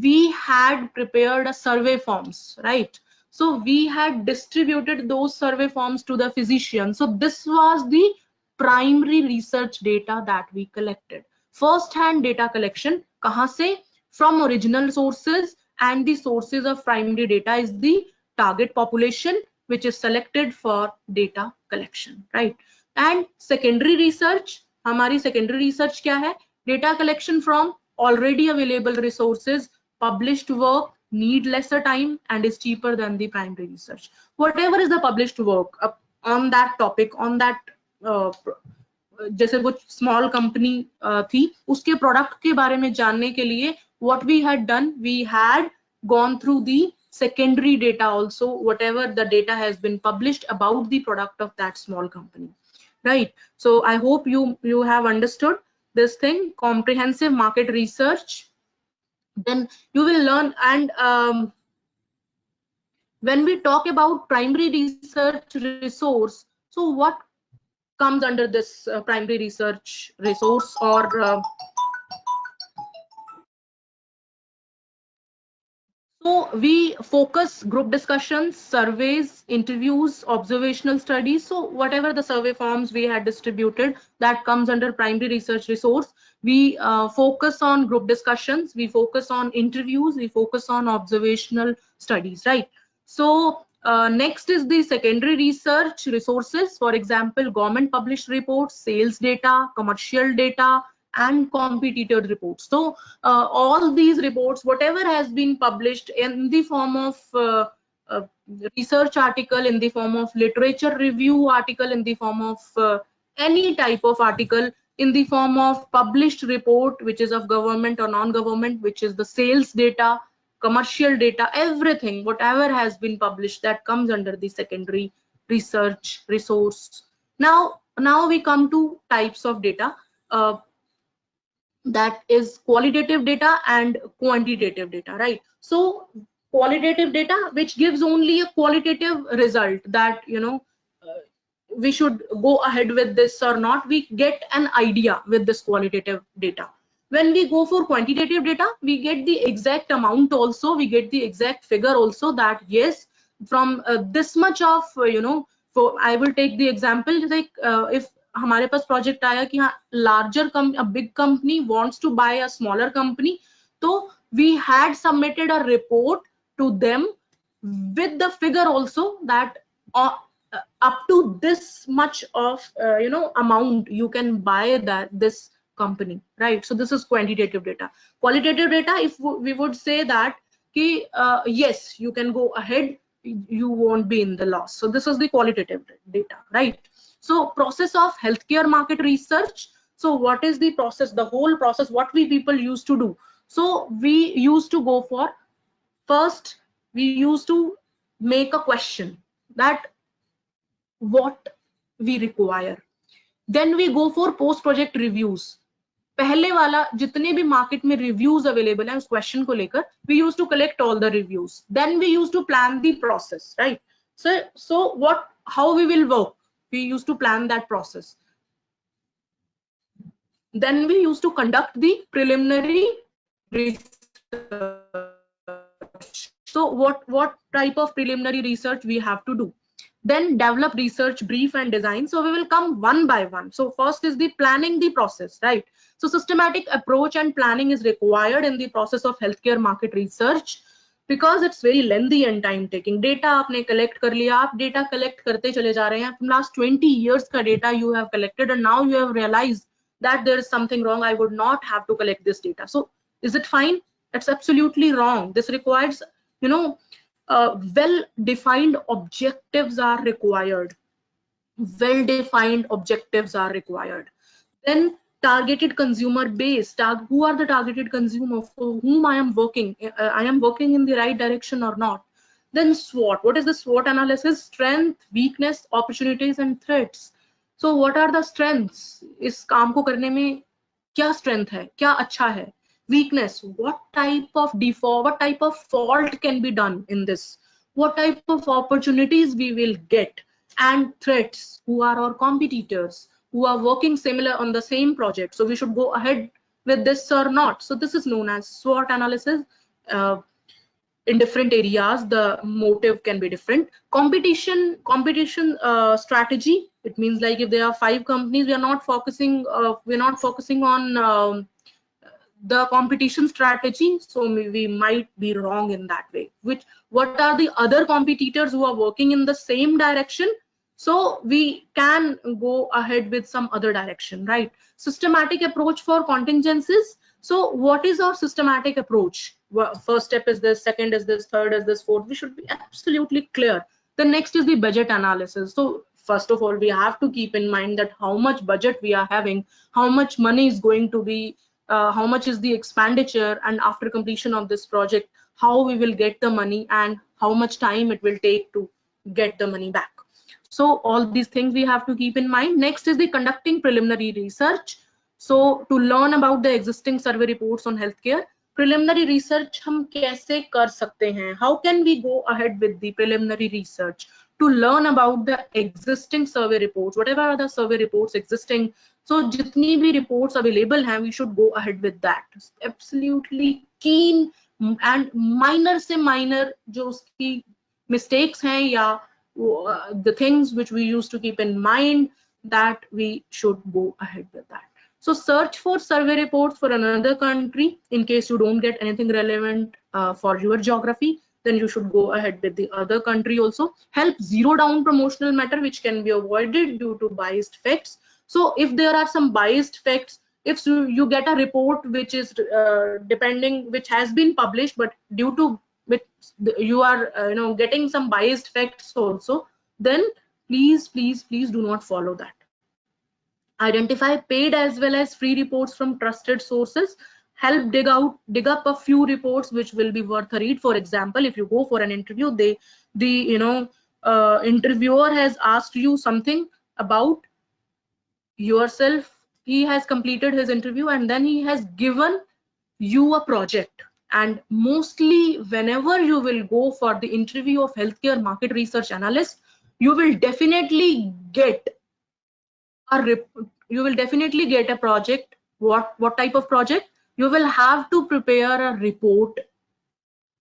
we had prepared a survey forms, right? So we had distributed those survey forms to the physician. So this was the primary research data that we collected. First hand data collection, kahan se? From original sources, and the sources of primary data is the target population which is selected for data collection, right? And secondary research, हमारी secondary research क्या है? Data collection from already available resources, published work, need lesser time and is cheaper than the primary research. Whatever is the published work on that topic, on that जैसे कुछ small company थी, उसके product के बारे में जानने के लिए what we had done, we had gone through the secondary data also, whatever the data has been published about the product of that small company, right? So I hope you have understood this thing, comprehensive market research. Then you will learn, and when we talk about primary research resource, so what comes under this primary research resource, or so we focus group discussions, surveys, interviews, observational studies. So whatever the survey forms we had distributed, that comes under primary research resource. We focus on group discussions, we focus on interviews, we focus on observational studies, right? So next is the secondary research resources. For example, government published reports, sales data, commercial data, and competitor reports. So all these reports, whatever has been published in the form of research article, in the form of literature review article, in the form of any type of article, in the form of published report, which is of government or non-government, which is the sales data, commercial data, everything, whatever has been published, that comes under the secondary research resource. Now we come to types of data. That is qualitative data and quantitative data, right? So qualitative data, which gives only a qualitative result, that we should go ahead with this or not, we get an idea with this qualitative data. When we go for quantitative data, we get the exact amount also, we get the exact figure also, that yes, from this much of so I will take the example, like if हमारे पास project आया कि हाँ larger a big company wants to buy a smaller company, so we had submitted a report to them with the figure also, that up to this much of amount you can buy this company, right? So this is quantitative data. Qualitative data, if we would say that yes, you can go ahead, you won't be in the loss. So this is the qualitative data, right? So process of healthcare market research. So what is the process, the whole process, what we people used to do? So we used to go for, first we used to make a question that what we require. Then we go for post project reviews. पहले वाला जितने भी market में reviews available है उस question को लेकर, we used to collect all the reviews. Then we used to plan the process, right? So how we will work, we used to plan that process. Then we used to conduct the preliminary research. So what type of preliminary research we have to do? Then develop research brief and design. So we will come one by one. So first is the planning the process, right? So systematic approach and planning is required in the process of healthcare market research, because it's very lengthy and time taking. Data आपने collect कर लिया, आप data collect करते चले जा रहे हैं, from last 20 years का data you have collected, and now you have realized that there is something wrong, I would not have to collect this data. So is it fine? It's absolutely wrong. This requires well-defined objectives are required. Well-defined objectives are required. Then targeted consumer base. Who are the targeted consumers for whom I am working? I am working in the right direction or not? Then SWOT. What is the SWOT analysis? Strength, weakness, opportunities, and threats. So what are the strengths? इस काम को करने में क्या strength है, क्या अच्छा है? Weakness, what type of default, what type of fault can be done in this? What type of opportunities we will get? And threats, who are our competitors, who are working similar on the same project, so we should go ahead with this or not. So this is known as SWOT analysis. In different areas the motive can be different. Competition strategy, it means like if there are 5 companies, we are not focusing on the competition strategy, so we might be wrong in that way. What are the other competitors who are working in the same direction, so we can go ahead with some other direction, right? Systematic approach for contingencies. So what is our systematic approach? Well, first step is this, second is this, third is this, fourth. We should be absolutely clear. The next is the budget analysis. So first of all, we have to keep in mind that how much budget we are having, how much money is going to be, how much is the expenditure, and after completion of this project, how we will get the money and how much time it will take to get the money back. So all these things we have to keep in mind. Next is the conducting preliminary research. So to learn about the existing survey reports on healthcare, preliminary research हम कैसे कर सकते हैं? How can we go ahead with the preliminary research to learn about the existing survey reports, whatever are the survey reports existing? So जितनी भी reports available हैं, we should go ahead with that. Absolutely keen and minor से minor जो उसकी mistakes हैं या the things which we used to keep in mind, that we should go ahead with that. So search for survey reports for another country in case you don't get anything relevant for your geography. Then you should go ahead with the other country also. Help zero down promotional matter which can be avoided due to biased facts. So if there are some biased facts, if you get a report which is which has been published, but due to which you are getting some biased facts also, then please do not follow that. Identify paid as well as free reports from trusted sources. Help dig up a few reports which will be worth a read. For example, if you go for an interview, the interviewer has asked you something about yourself. He has completed his interview and then he has given you a project. And mostly whenever you will go for the interview of healthcare market research analyst, you will definitely get a project. What type of project? You will have to prepare a report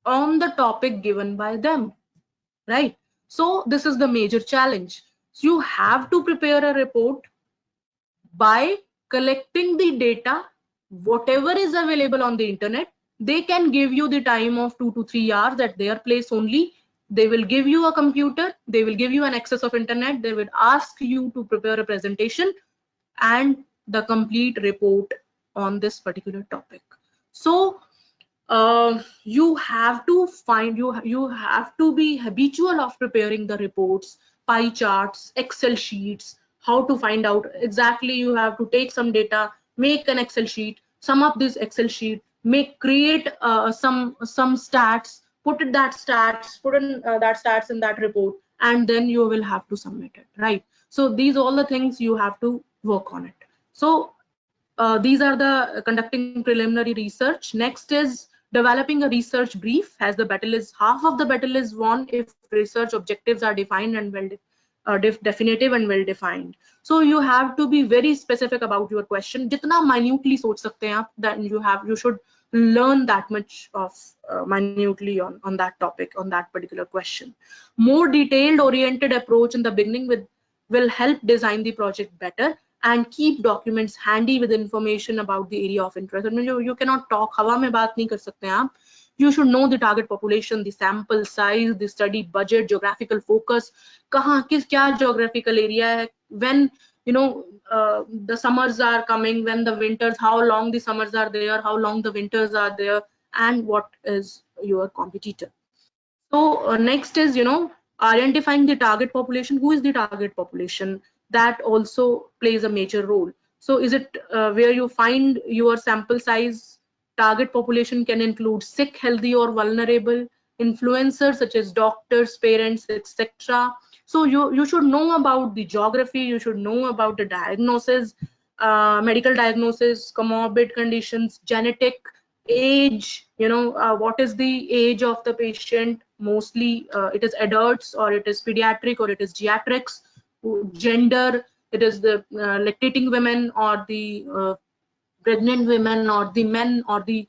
on the topic given by them, right? So this is the major challenge. So you have to prepare a report by collecting the data, whatever is available on the internet. They can give you the time of 2 to 3 hours at their place only. They will give you a computer, they will give you an access of internet, they will ask you to prepare a presentation and the complete report on this particular topic. So you have to be habitual of preparing the reports, pie charts, Excel sheets, how to find out exactly. You have to take some data, make an Excel sheet, sum up this Excel sheet, create some stats, put in that stats in that report, and then you will have to submit it, right? So these all the things you have to work on it. So these are the conducting preliminary research. Next is developing a research brief, as the battle is half of the battle is won if research objectives are defined and definitive and well defined. So you have to be very specific about your question. Jitna minutely सोच सकते हैं आप, that you should learn that much of minutely on that topic, on that particular question. More detailed oriented approach in the beginning will help design the project better, and keep documents handy with information about the area of interest. I mean, you cannot talk, हवा में बात नहीं कर सकते आप. You should know the target population, the sample size, the study budget, geographical focus, क्या geographical area है, when the summers are coming, when the winters, how long the summers are there, how long the winters are there, and what is your competitor. So next is identifying the target population. Who is the target population? That also plays a major role. So is it where you find your sample size? Target population can include sick, healthy, or vulnerable, influencers such as doctors, parents, etc. So you should know about the geography, you should know about the diagnosis, medical diagnosis, comorbid conditions, genetic, age, what is the age of the patient. Mostly it is adults, or it is pediatric, or it is geriatrics. Gender, it is the lactating women, or the pregnant women, or the men, or the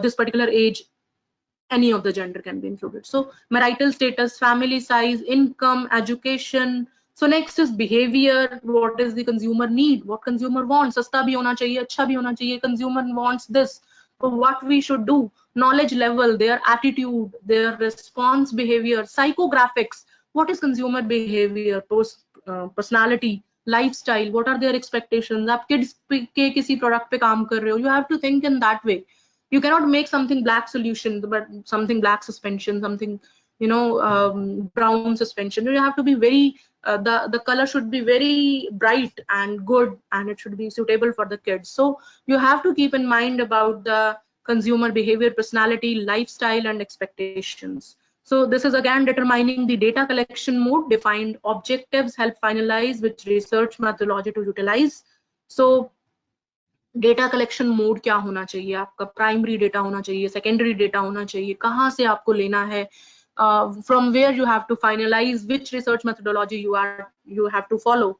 this particular age. Any of the gender can be included. So marital status, family size, income, education. So next is behavior. What is the consumer need? What consumer wants? Sasta bhi hona chahiye, acha bhi hona chahiye. Consumer wants this. what we should do, knowledge level, their attitude, their response behavior, psychographics, what is consumer behavior, personality, lifestyle, what are their expectations. आप kids के किसी product पे काम कर रहे हो, you have to think in that way. You cannot make something black solution, but something black suspension, something, you know, brown suspension. You have to be very, the color should be very bright and good, and it should be suitable for the kids. So you have to keep in mind about the consumer behavior, personality, lifestyle, and expectations. So this is again determining the data collection mode, defined objectives, help finalize which research methodology to utilize. So data collection mode क्या होना चाहिए, आपका primary data होना चाहिए, secondary data होना चाहिए, कहाँ से आपको लेना है, from where you have to finalize which research methodology you have to follow.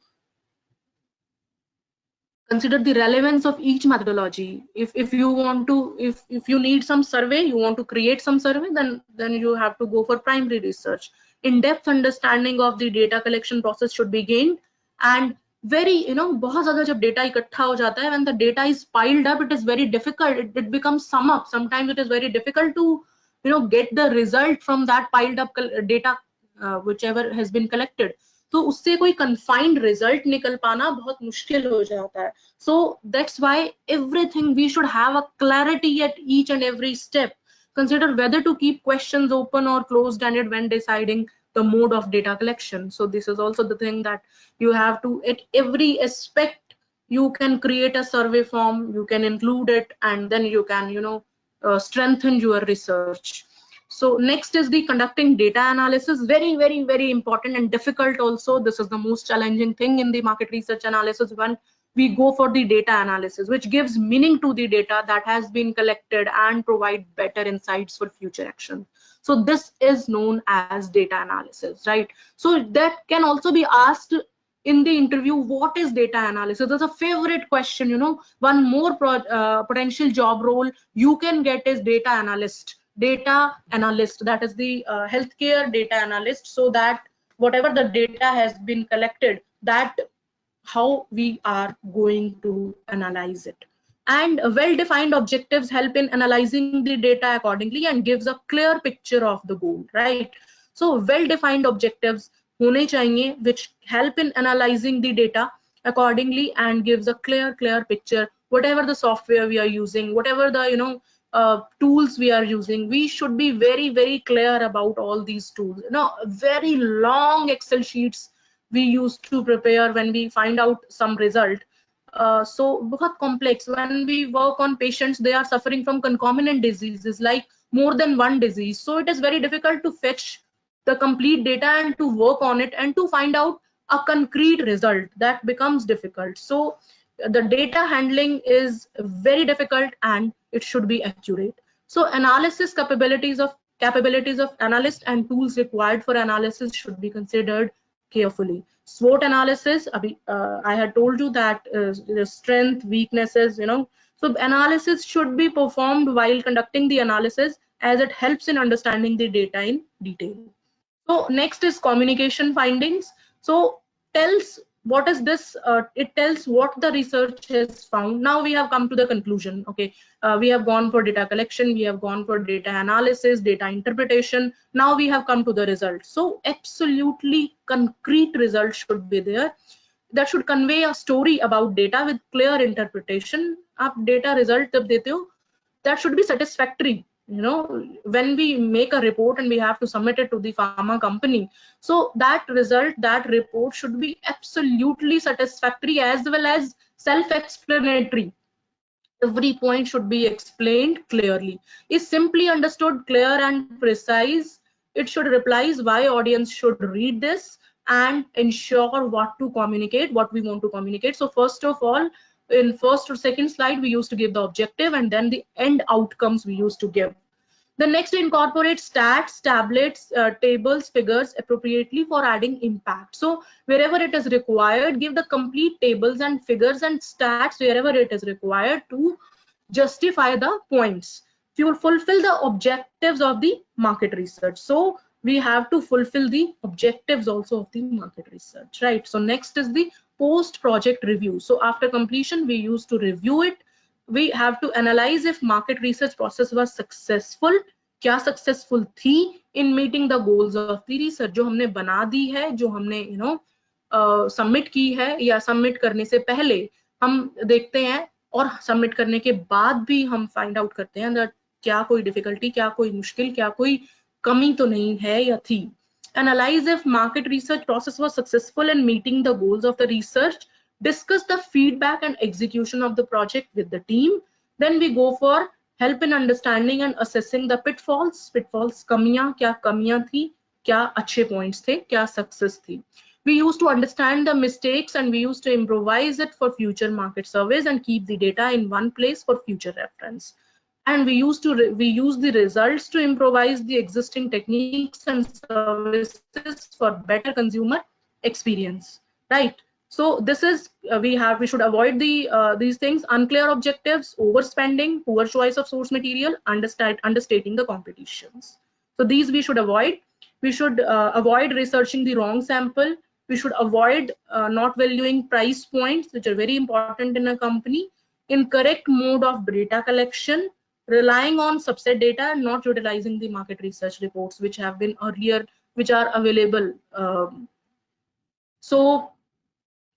Consider the relevance of each methodology. If you want to, if you need some survey, you want to create some survey, then you have to go for primary research. In-depth understanding of the data collection process should be gained, and very, you know, बहुत ज़्यादा जब data इकट्ठा हो जाता है, when the data is piled up, it is very difficult. It becomes sum up. Sometimes it is very difficult to, you know, get the result from that piled up data, whichever has been collected. तो उससे कोई confined result निकल पाना बहुत मुश्किल हो जाता है. So that's why everything we should have a clarity at each and every step. Consider whether to keep questions open or closed-ended when deciding the mode of data collection. So this is also the thing that you have to, at every aspect, you can create a survey form, you can include it, and then you can, you know, strengthen your research. So next is the conducting data analysis. Very, very, very important and difficult also. This is the most challenging thing in the market research analysis when we go for the data analysis, which gives meaning to the data that has been collected and provide better insights for future action. So this is known as data analysis, right? So that can also be asked in the interview, what is data analysis? That's a favorite question, you know. One more potential job role you can get is data analyst. Data analyst, that is the healthcare data analyst, so that whatever the data has been collected, that how we are going to analyze it. And well-defined objectives help in analyzing the data accordingly and gives a clear picture of the goal, right? So well-defined objectives hone chahiye, which help in analyzing the data accordingly and gives a clear picture. Whatever the software we are using, whatever the, you know, tools we are using, we should be very, very clear about all these tools. You know, very long Excel sheets we used to prepare when we find out some result. So बहुत complex. When we work on patients, they are suffering from concomitant diseases, like more than one disease. So it is very difficult to fetch the complete data and to work on it and to find out a concrete result. That becomes difficult. So the data handling is very difficult and it should be accurate. So analysis capabilities of analyst and tools required for analysis should be considered carefully. SWOT analysis, I had told you that the strength, weaknesses, you know. So analysis should be performed while conducting the analysis, as it helps in understanding the data in detail. So next is communication findings. So tells what is this, it tells what the research has found. Now we have come to the conclusion. Okay, we have gone for data collection, we have gone for data analysis, data interpretation. Now we have come to the result. So absolutely concrete results should be there that should convey a story about data with clear interpretation. Aap data result jab dete ho, that should be satisfactory. You know, when we make a report and we have to submit it to the pharma company, so that result, that report should be absolutely satisfactory as well as self-explanatory. Every point should be explained clearly. Is simply understood, clear and precise. It should replies why audience should read this and ensure what to communicate, what we want to communicate. So first of all, in first or second slide, we used to give the objective, and then the end outcomes we used to give. The next incorporates stats, tablets, tables, figures appropriately for adding impact. So wherever it is required, give the complete tables and figures and stats wherever it is required to justify the points. You will fulfill the objectives of the market research. So we have to fulfill the objectives also of the market research, right? So next is the post-project review. So after completion, we used to review it we have to analyze if market research process was successful, क्या successful थी in meeting the goals of the research, जो हमने बना दी है, जो हमने submit की है, या सबमिट करने से पहले हम देखते हैं और सबमिट करने के बाद भी हम फाइंड आउट करते हैं that क्या कोई डिफिकल्टी, क्या कोई मुश्किल, क्या कोई कमी तो नहीं है या थी. Analyze if market research process was successful in meeting the goals of the research. Discuss the feedback and execution of the project with the team. Then we go for help in understanding and assessing the pitfalls. Pitfalls, कमियां, क्या कमियां थी, क्या अच्छे points थे, क्या success थी. We used to understand the mistakes and we used to improvise it for future market surveys and keep the data in one place for future reference. And we use the results to improvise the existing techniques and services for better consumer experience, right? So this is we should avoid these things: unclear objectives, overspending, poor choice of source material, understating the competitions. So these we should avoid. We should avoid researching the wrong sample. We should avoid not valuing price points, which are very important in a company. Incorrect mode of data collection, relying on subset data and not utilizing the market research reports which have been earlier, which are available. So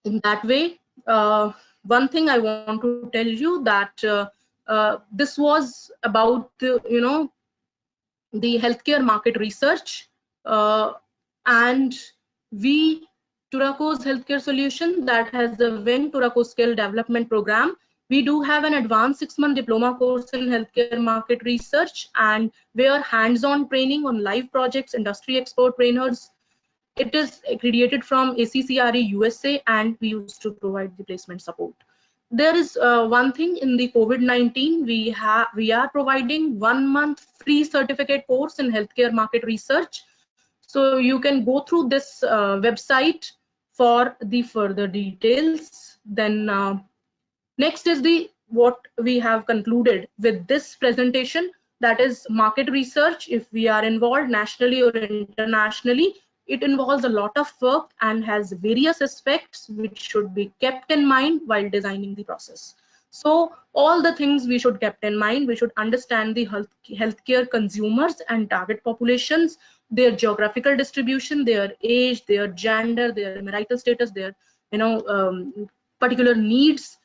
in that way, one thing I want to tell you that this was about the healthcare market research, and Turaco's Healthcare Solution that has the wing Turaco Skill Development Program. We do have an advanced 6-month diploma course in healthcare market research, and where hands-on training on live projects, industry expert trainers. It is accredited from ACCRE USA, and we used to provide the placement support. There is one thing in the COVID-19, we are providing 1 month free certificate course in healthcare market research. So you can go through this website for the further details. Then next is what we have concluded with this presentation, that is market research. If we are involved nationally or internationally, it involves a lot of work and has various aspects which should be kept in mind while designing the process. So all the things we should keep in mind. We should understand the healthcare consumers and target populations, their geographical distribution, their age, their gender, their marital status, their particular needs.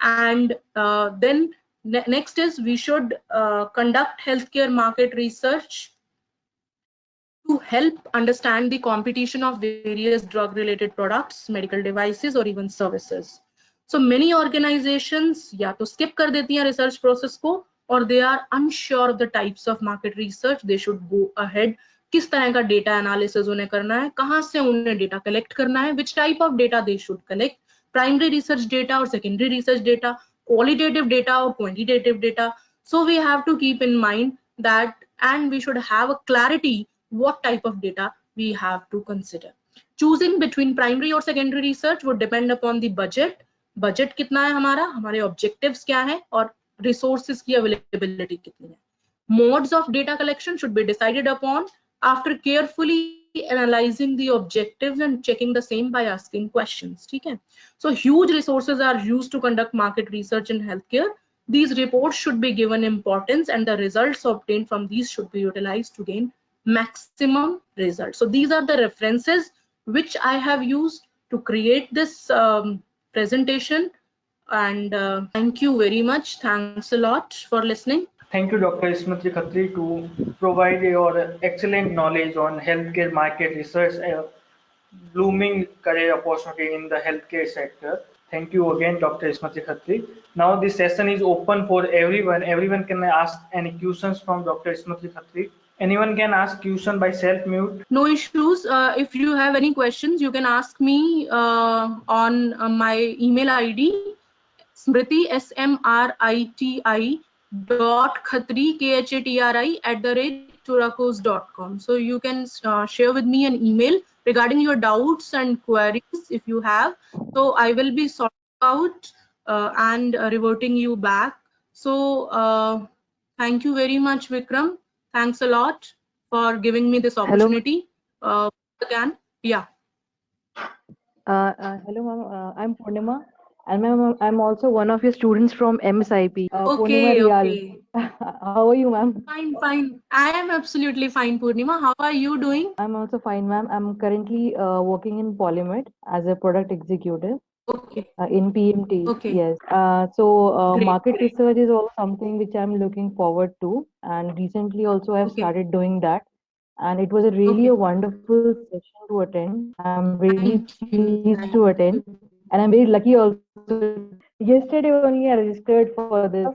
And then next is we should conduct healthcare market research to help understand the competition of various drug-related products, medical devices, or even services. So many organizations या तो skip कर देती हैं research process को, or they are unsure of the types of market research. They should go ahead. किस तरह का data analysis उन्हें करना है, कहाँ से उन्हें data collect करना है, which type of data they should collect, primary research data or secondary research data, qualitative data or quantitative data. So we have to keep in mind that, and we should have a clarity what type of data we have to consider. Choosing between primary or secondary research would depend upon the budget. Budget कितना है हमारा, हमारे objectives क्या है, और resources की availability कितनी है. Modes of data collection should be decided upon after carefully analyzing the objectives and checking the same by asking questions. ठीक है? So huge resources are used to conduct market research in healthcare. These reports should be given importance, and the results obtained from these should be utilized to gain maximum results. So these are the references which I have used to create this presentation, and thank you very much. Thanks a lot for listening. Thank you, Dr. Smriti Khatri, to provide your excellent knowledge on healthcare market research, a blooming career opportunity in the healthcare sector. Thank you again, Dr. Smriti Khatri. Now this session is open for everyone. Everyone can ask any questions from Dr. Smriti Khatri. Anyone can ask question by self-mute. No issues. If you have any questions, you can ask me on my email ID, Smriti, SMRITI .khatri, KHATRI @turacos.com. So you can share with me an email regarding your doubts and queries if you have. So I will be sorting out and reverting you back. So thank you very much, Vikram. Thanks a lot for giving me this opportunity. Again, yeah. Hello, ma'am. I'm Purnima. And ma'am, I'm also one of your students from MSIP, Purnima Okay, Rial. okay. How are you, ma'am? Fine, fine. I am absolutely fine, Purnima. How are you doing? I'm also fine, ma'am. I'm currently working in Polymed as a product executive Okay, in PMT. okay. Yes. So Great, market great. research is also something which I'm looking forward to, and recently also I've Okay, started doing that. And it was a really a okay. wonderful session to attend. I'm really Thank pleased to you. attend, Thank and I'm very lucky also. Yesterday only I registered for this,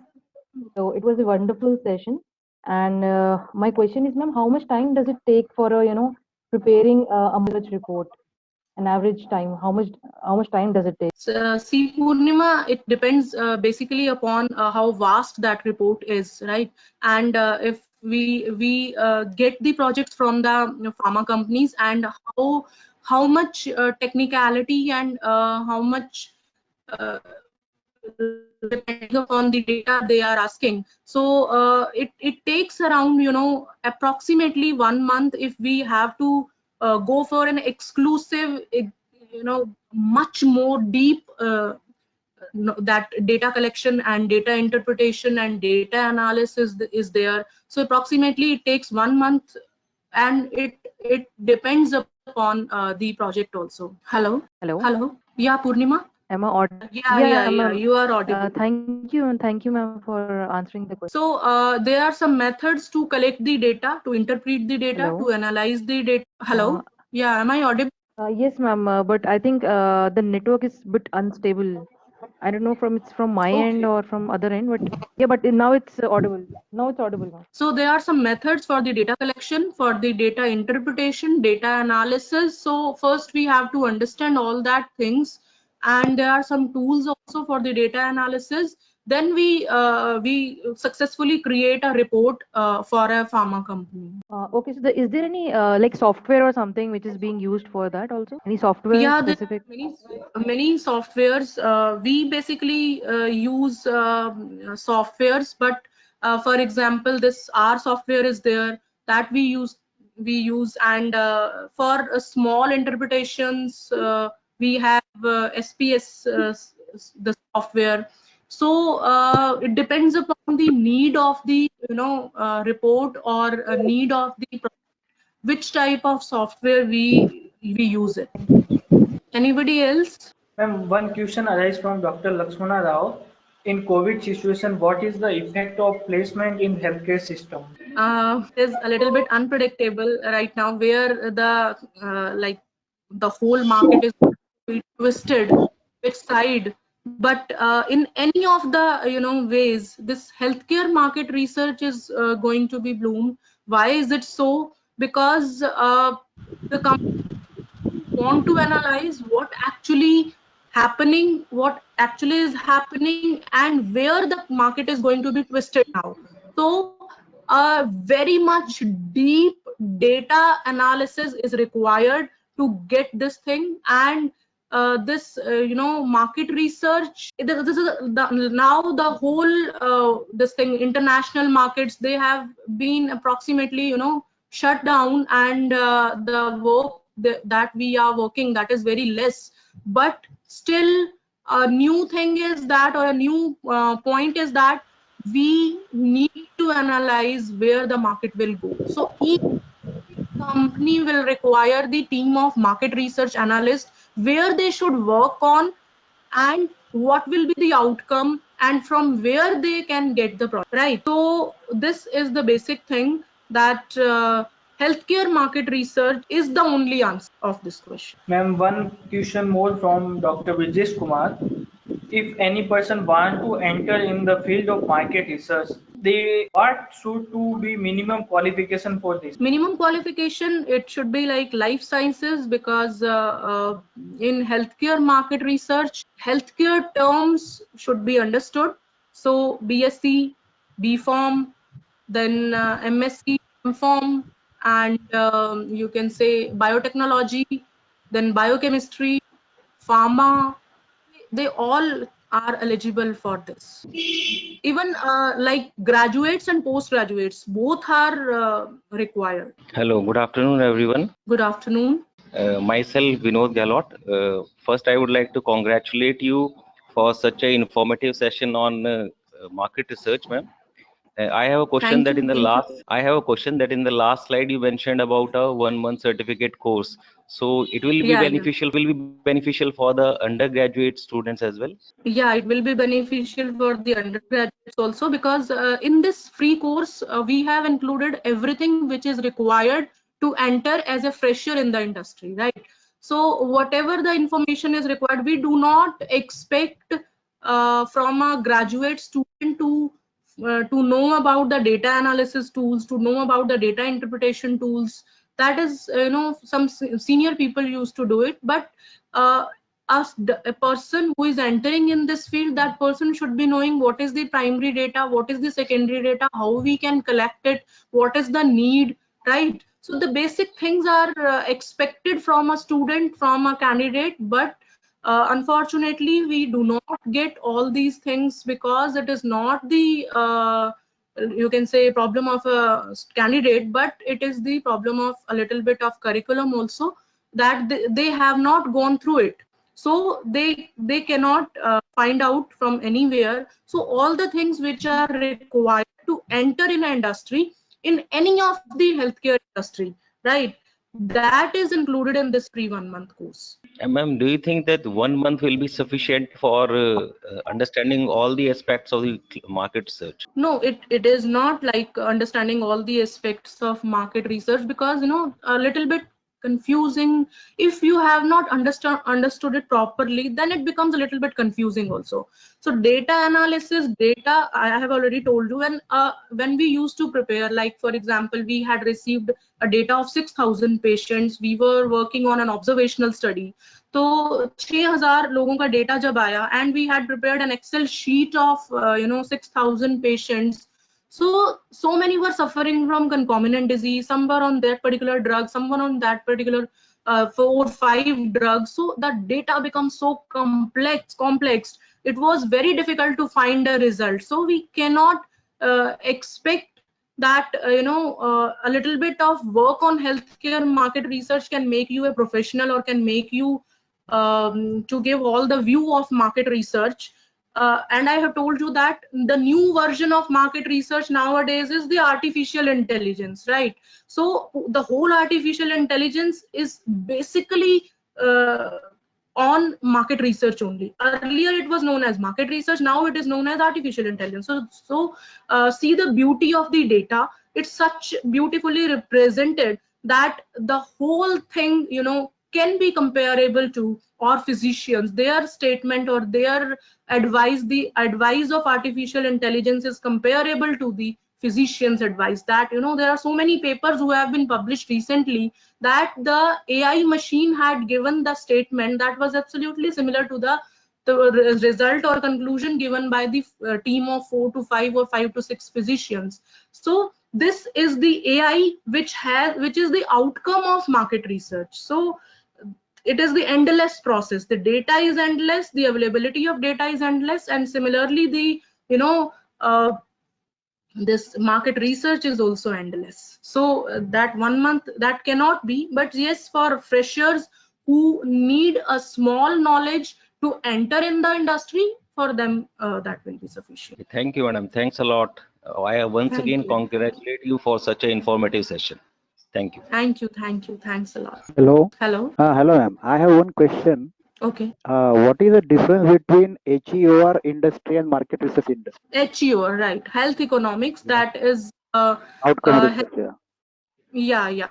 so it was a wonderful session. And my question is, ma'am, how much time does it take for preparing a research report? An average time? How much time does it take? See, Purnima, it depends basically upon how vast that report is, right? And if we get the projects from the pharma companies, and how much technicality and how much depending upon the data they are asking. So it takes around approximately 1 month if we have to go for an exclusive much more deep that data collection and data interpretation and data analysis is there. So approximately it takes 1 month, and it depends upon the project also. Hello, Hello, hello. Yeah, Purnima. am I audible? Yeah, Yeah, yeah, ma'am. yeah. You are audible. Thank you, and thank you, ma'am, for answering the question. So there are some methods to collect the data, to interpret the data, Hello. to analyze the data. Uh, Hello. Yeah, am I audible? yes, ma'am. But I think the network is a bit unstable. I don't know from it's from my end Okay. or from other end, but yeah, but now it's audible. Now it's audible now. So there are some methods for the data collection, for the data interpretation, data analysis. So first we have to understand all that things, and there are some tools also for the data analysis. Then we successfully create a report for a pharma company. Okay, so is there any like software or something which is being used for that also? Any software Yeah, there specific? are many softwares. We basically use softwares, but for example, this R software is there that we use, and for small interpretations, we have SPS, the software. So it depends upon the need of the report, or a need of the which type of software we use it. Anybody else? Ma'am, one question arises from Dr. Lakshmana Rao. In COVID situation, what is the effect of placement in healthcare system? Is a little bit unpredictable right now, where the like the whole market is twisted which side. But in any of the ways, this healthcare market research is going to be bloomed. Why is it so? Because the want to analyze what actually is happening, and where the market is going to be twisted now. So very much deep data analysis is required to get this thing. And this market research, this is now the whole this thing, international markets, they have been approximately shut down, and the work that we are working, that is very less. But still, a new thing is that, or a new point is that we need to analyze where the market will go. So each company will require the team of market research analysts, where they should work on, and what will be the outcome, and from where they can get the product, right? So this is the basic thing, that healthcare market research is the only answer of this question. Ma'am, one question more from Dr. Vijesh Kumar. If any person want to enter in the field of market research, they what should to be minimum qualification for this? Minimum qualification, it should be like life sciences, because in healthcare market research, healthcare terms should be understood. So BSc, BPharm, then MSc, MPharm, and you can say biotechnology, then biochemistry, pharma, they all are eligible for this. Even like graduates and postgraduates, both are required. Hello, good afternoon, everyone. Good afternoon. Myself, Vinod Galot. First, I would like to congratulate you for such a informative session on market research, ma'am. I have a question Thank that you. in the last slide you mentioned about a 1 month certificate course. So it will be Yeah, beneficial for the undergraduate students as well. yeah, it will be beneficial for the undergraduates also, because in this free course we have included everything which is required to enter as a fresher in the industry, right? So whatever the information is required, we do not expect from a graduate student to know about the data analysis tools, to know about the data interpretation tools. That is, some senior people used to do it, but a person who is entering in this field, that person should be knowing what is the primary data, what is the secondary data, how we can collect it, what is the need, right? So the basic things are expected from a student, from a candidate, but unfortunately we do not get all these things, because it is not the you can say problem of a candidate, but it is the problem of a little bit of curriculum also, that they have not gone through it, so they cannot find out from anywhere. So all the things which are required to enter in an industry, in any of the healthcare industry, right, that is included in this free 1 month course. And ma'am, do you think that 1 month will be sufficient for understanding all the aspects of the market research? No, it is not like understanding all the aspects of market research, because a little bit confusing. If you have not understood it properly, then it becomes a little bit confusing also. So data analysis, data, I have already told you, and when we used to prepare, like for example, we had received a data of 6,000 patients, we were working on an observational study. तो 6,000 लोगों का data जब आया, and we had prepared an Excel sheet of 6,000 patients. So many were suffering from concomitant disease, some were on that particular drug, someone on that particular 4 or 5 drugs. So the data becomes so complex. It was very difficult to find a result. So we cannot expect that a little bit of work on healthcare market research can make you a professional, or can make you to give all the view of market research. And I have told you that the new version of market research nowadays is the artificial intelligence, right? So the whole artificial intelligence is basically on market research only. Earlier it was known as market research, now it is known as artificial intelligence. So see the beauty of the data. It's such beautifully represented that the whole thing can be comparable to, or physicians, their statement or their advice, the advice of artificial intelligence is comparable to the physician's advice. That there are so many papers who have been published recently, that the AI machine had given the statement that was absolutely similar to the result or conclusion given by the team of 4 to 5 or 5 to 6 physicians. So this is the AI which is the outcome of market research. So it is the endless process. The data is endless, the availability of data is endless, and similarly the this market research is also endless. So that 1 month, that cannot be, but yes, for freshers who need a small knowledge to enter in the industry, for them that will be sufficient. Thank you, madam. Thanks a lot. I once Thank again you. congratulate you for such an informative session. Thank you. Thank you. Thanks a lot. Hello. Hello. Hello, ma'am. I have one question. Okay. What is the difference between HEOR industry and market research industry? HEO, right? Health economics. Yeah. That is Outcome research. yeah.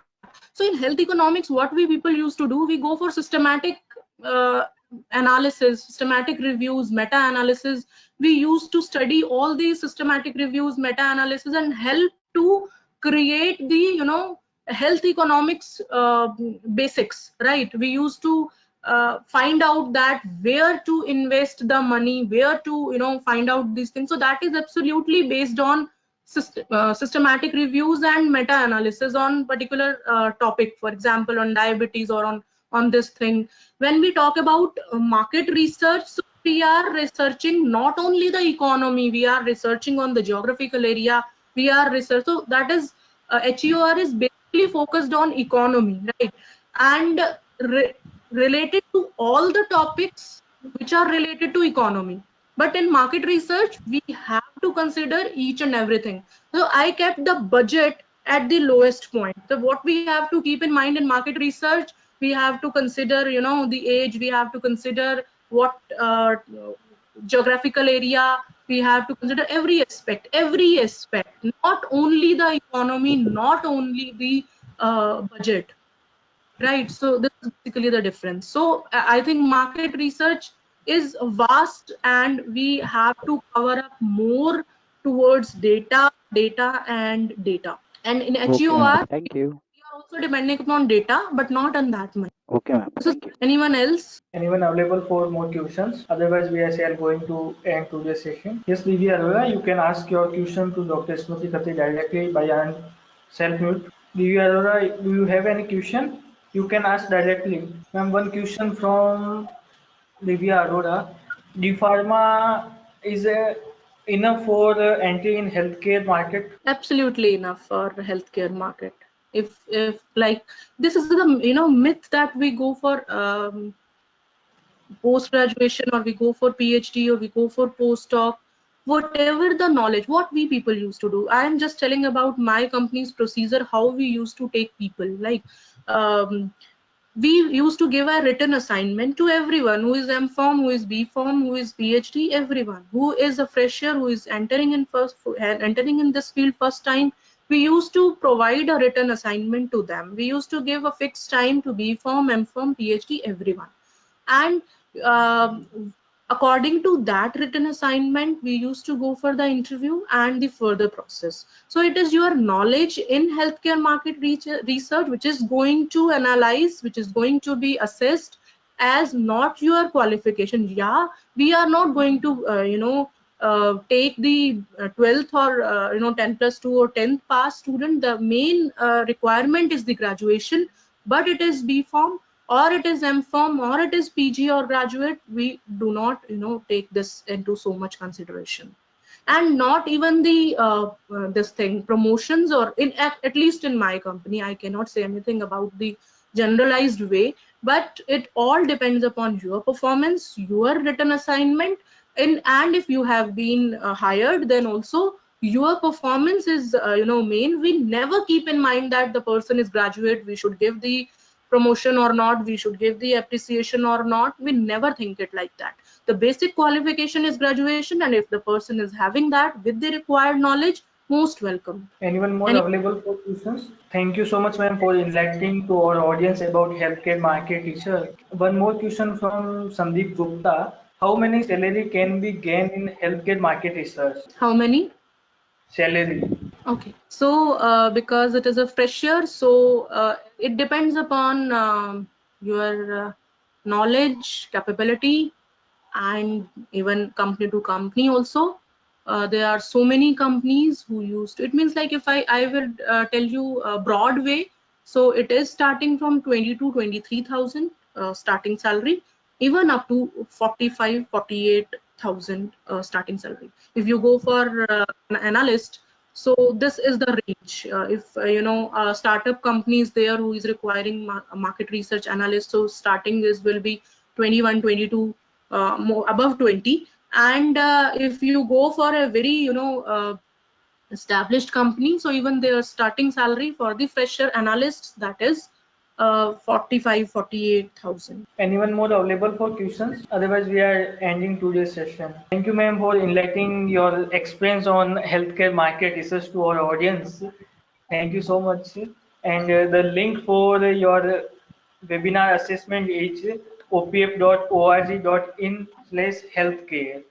So in health economics, what we people used to do, we go for systematic analysis, systematic reviews, meta-analysis. We used to study all these systematic reviews, meta-analysis, and help to create the health economics basics, right? We used to find out that where to invest the money, where to find out these things. So that is absolutely based on systematic reviews and meta-analysis on particular topic, for example on diabetes or on this thing. When we talk about market research, so we are researching not only the economy, we are researching on the geographical area, we are research. So that is HEOR is basically focused on economy, right? And related to all the topics which are related to economy. But in market research, we have to consider each and everything. So I kept the budget at the lowest point. So what we have to keep in mind in market research, we have to consider, the age, we have to consider what geographical area, we have to consider every aspect, not only the economy, not only the budget. Right. So this is basically the difference. So I think market research is vast and we have to cover up more towards data, and data. And in Okay, ma'am. HEOR, Thank you. we are also depending upon data, but not on that much. Okay, ma'am. So Thank you. anyone else? Anyone available for more questions? Otherwise, we are going to end today's session. Yes, Divya Arora, you can ask your question to Dr. Smriti Khatri directly by self-mute. Divya Arora, do you have any question? You can ask directly. Ma'am, one question from Divya Arora. D Pharma is enough for entry in healthcare market? Absolutely enough for healthcare market. If like this is the myth that we go for post graduation, or we go for PhD, or we go for postdoc, whatever the knowledge, what we people used to do. I am just telling about my company's procedure, how we used to take people. Like we used to give a written assignment to everyone who is M.Pharm, who is B.Pharm, who is PhD, everyone who is a fresher, who is entering in this field first time. We used to provide a written assignment to them. We used to give a fixed time to B.Pharm, M.Pharm, PhD, everyone. And according to that written assignment, we used to go for the interview and the further process. So it is your knowledge in healthcare market research which is going to analyze, which is going to be assessed, as not your qualification. Yeah, we are not going to take the 12th or 10+2 or 10th pass student. The main requirement is the graduation, but it is B.Pharm or it is M.Pharm or it is PG or graduate. We do not take this into so much consideration. And not even the this thing promotions, or at least in my company, I cannot say anything about the generalized way, but it all depends upon your performance, your written assignment, and if you have been hired, then also your performance is main. We never keep in mind that the person is graduate, we should give the promotion or not, we should give the appreciation or not. We never think it like that. The basic qualification is graduation, and if the person is having that with the required knowledge, most welcome. Anyone more available for questions? Thank you so much, ma'am, for enlightening to our audience about healthcare market research. One more question from Sandeep Gupta. How many salary can be gained in healthcare market research? How many? Salary. Okay, so because it is a fresher, so it depends upon your knowledge, capability, and even company to company also. There are so many companies who used to, it means like if I will tell you broad way, so it is starting from 20 to 23,000 starting salary, even up to 45, 48,000 starting salary. If you go for an analyst, so this is the range. If startup companies there who is requiring market research analyst, so starting this will be 21, 22, more above 20. And if you go for a very established company, so even their starting salary for the fresher analysts, that is 45, 48,000. Anyone more available for questions? Otherwise, we are ending today's session. Thank you, ma'am, for enlightening your experience on healthcare market research to our audience. Thank you so much. And the link for your webinar assessment is opf.org.in/healthcare.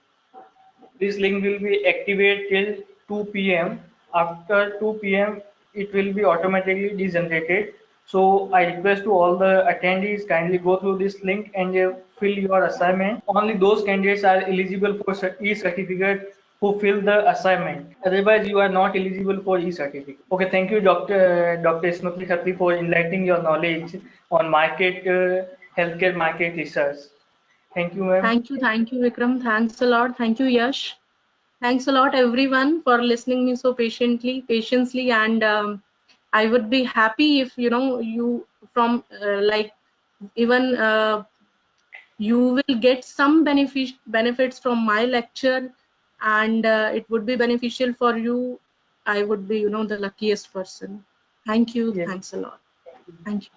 This link will be activated till 2 p.m. After 2 p.m. it will be automatically degenerated. So I request to all the attendees, kindly go through this link and fill your assignment. Only those candidates are eligible for e-certificate who fill the assignment. Otherwise, you are not eligible for e-certificate. Okay, thank you, Dr. Smriti Khatri, for enlightening your knowledge on healthcare market research. Thank you, ma'am. Thank you, Vikram. Thanks a lot. Thank you, Yash. Thanks a lot, everyone, for listening me so patiently, and I would be happy if you from like even you will get some benefits from my lecture, and it would be beneficial for you. I would be, the luckiest person. Thank you. Yes. Thanks a lot. Thank you.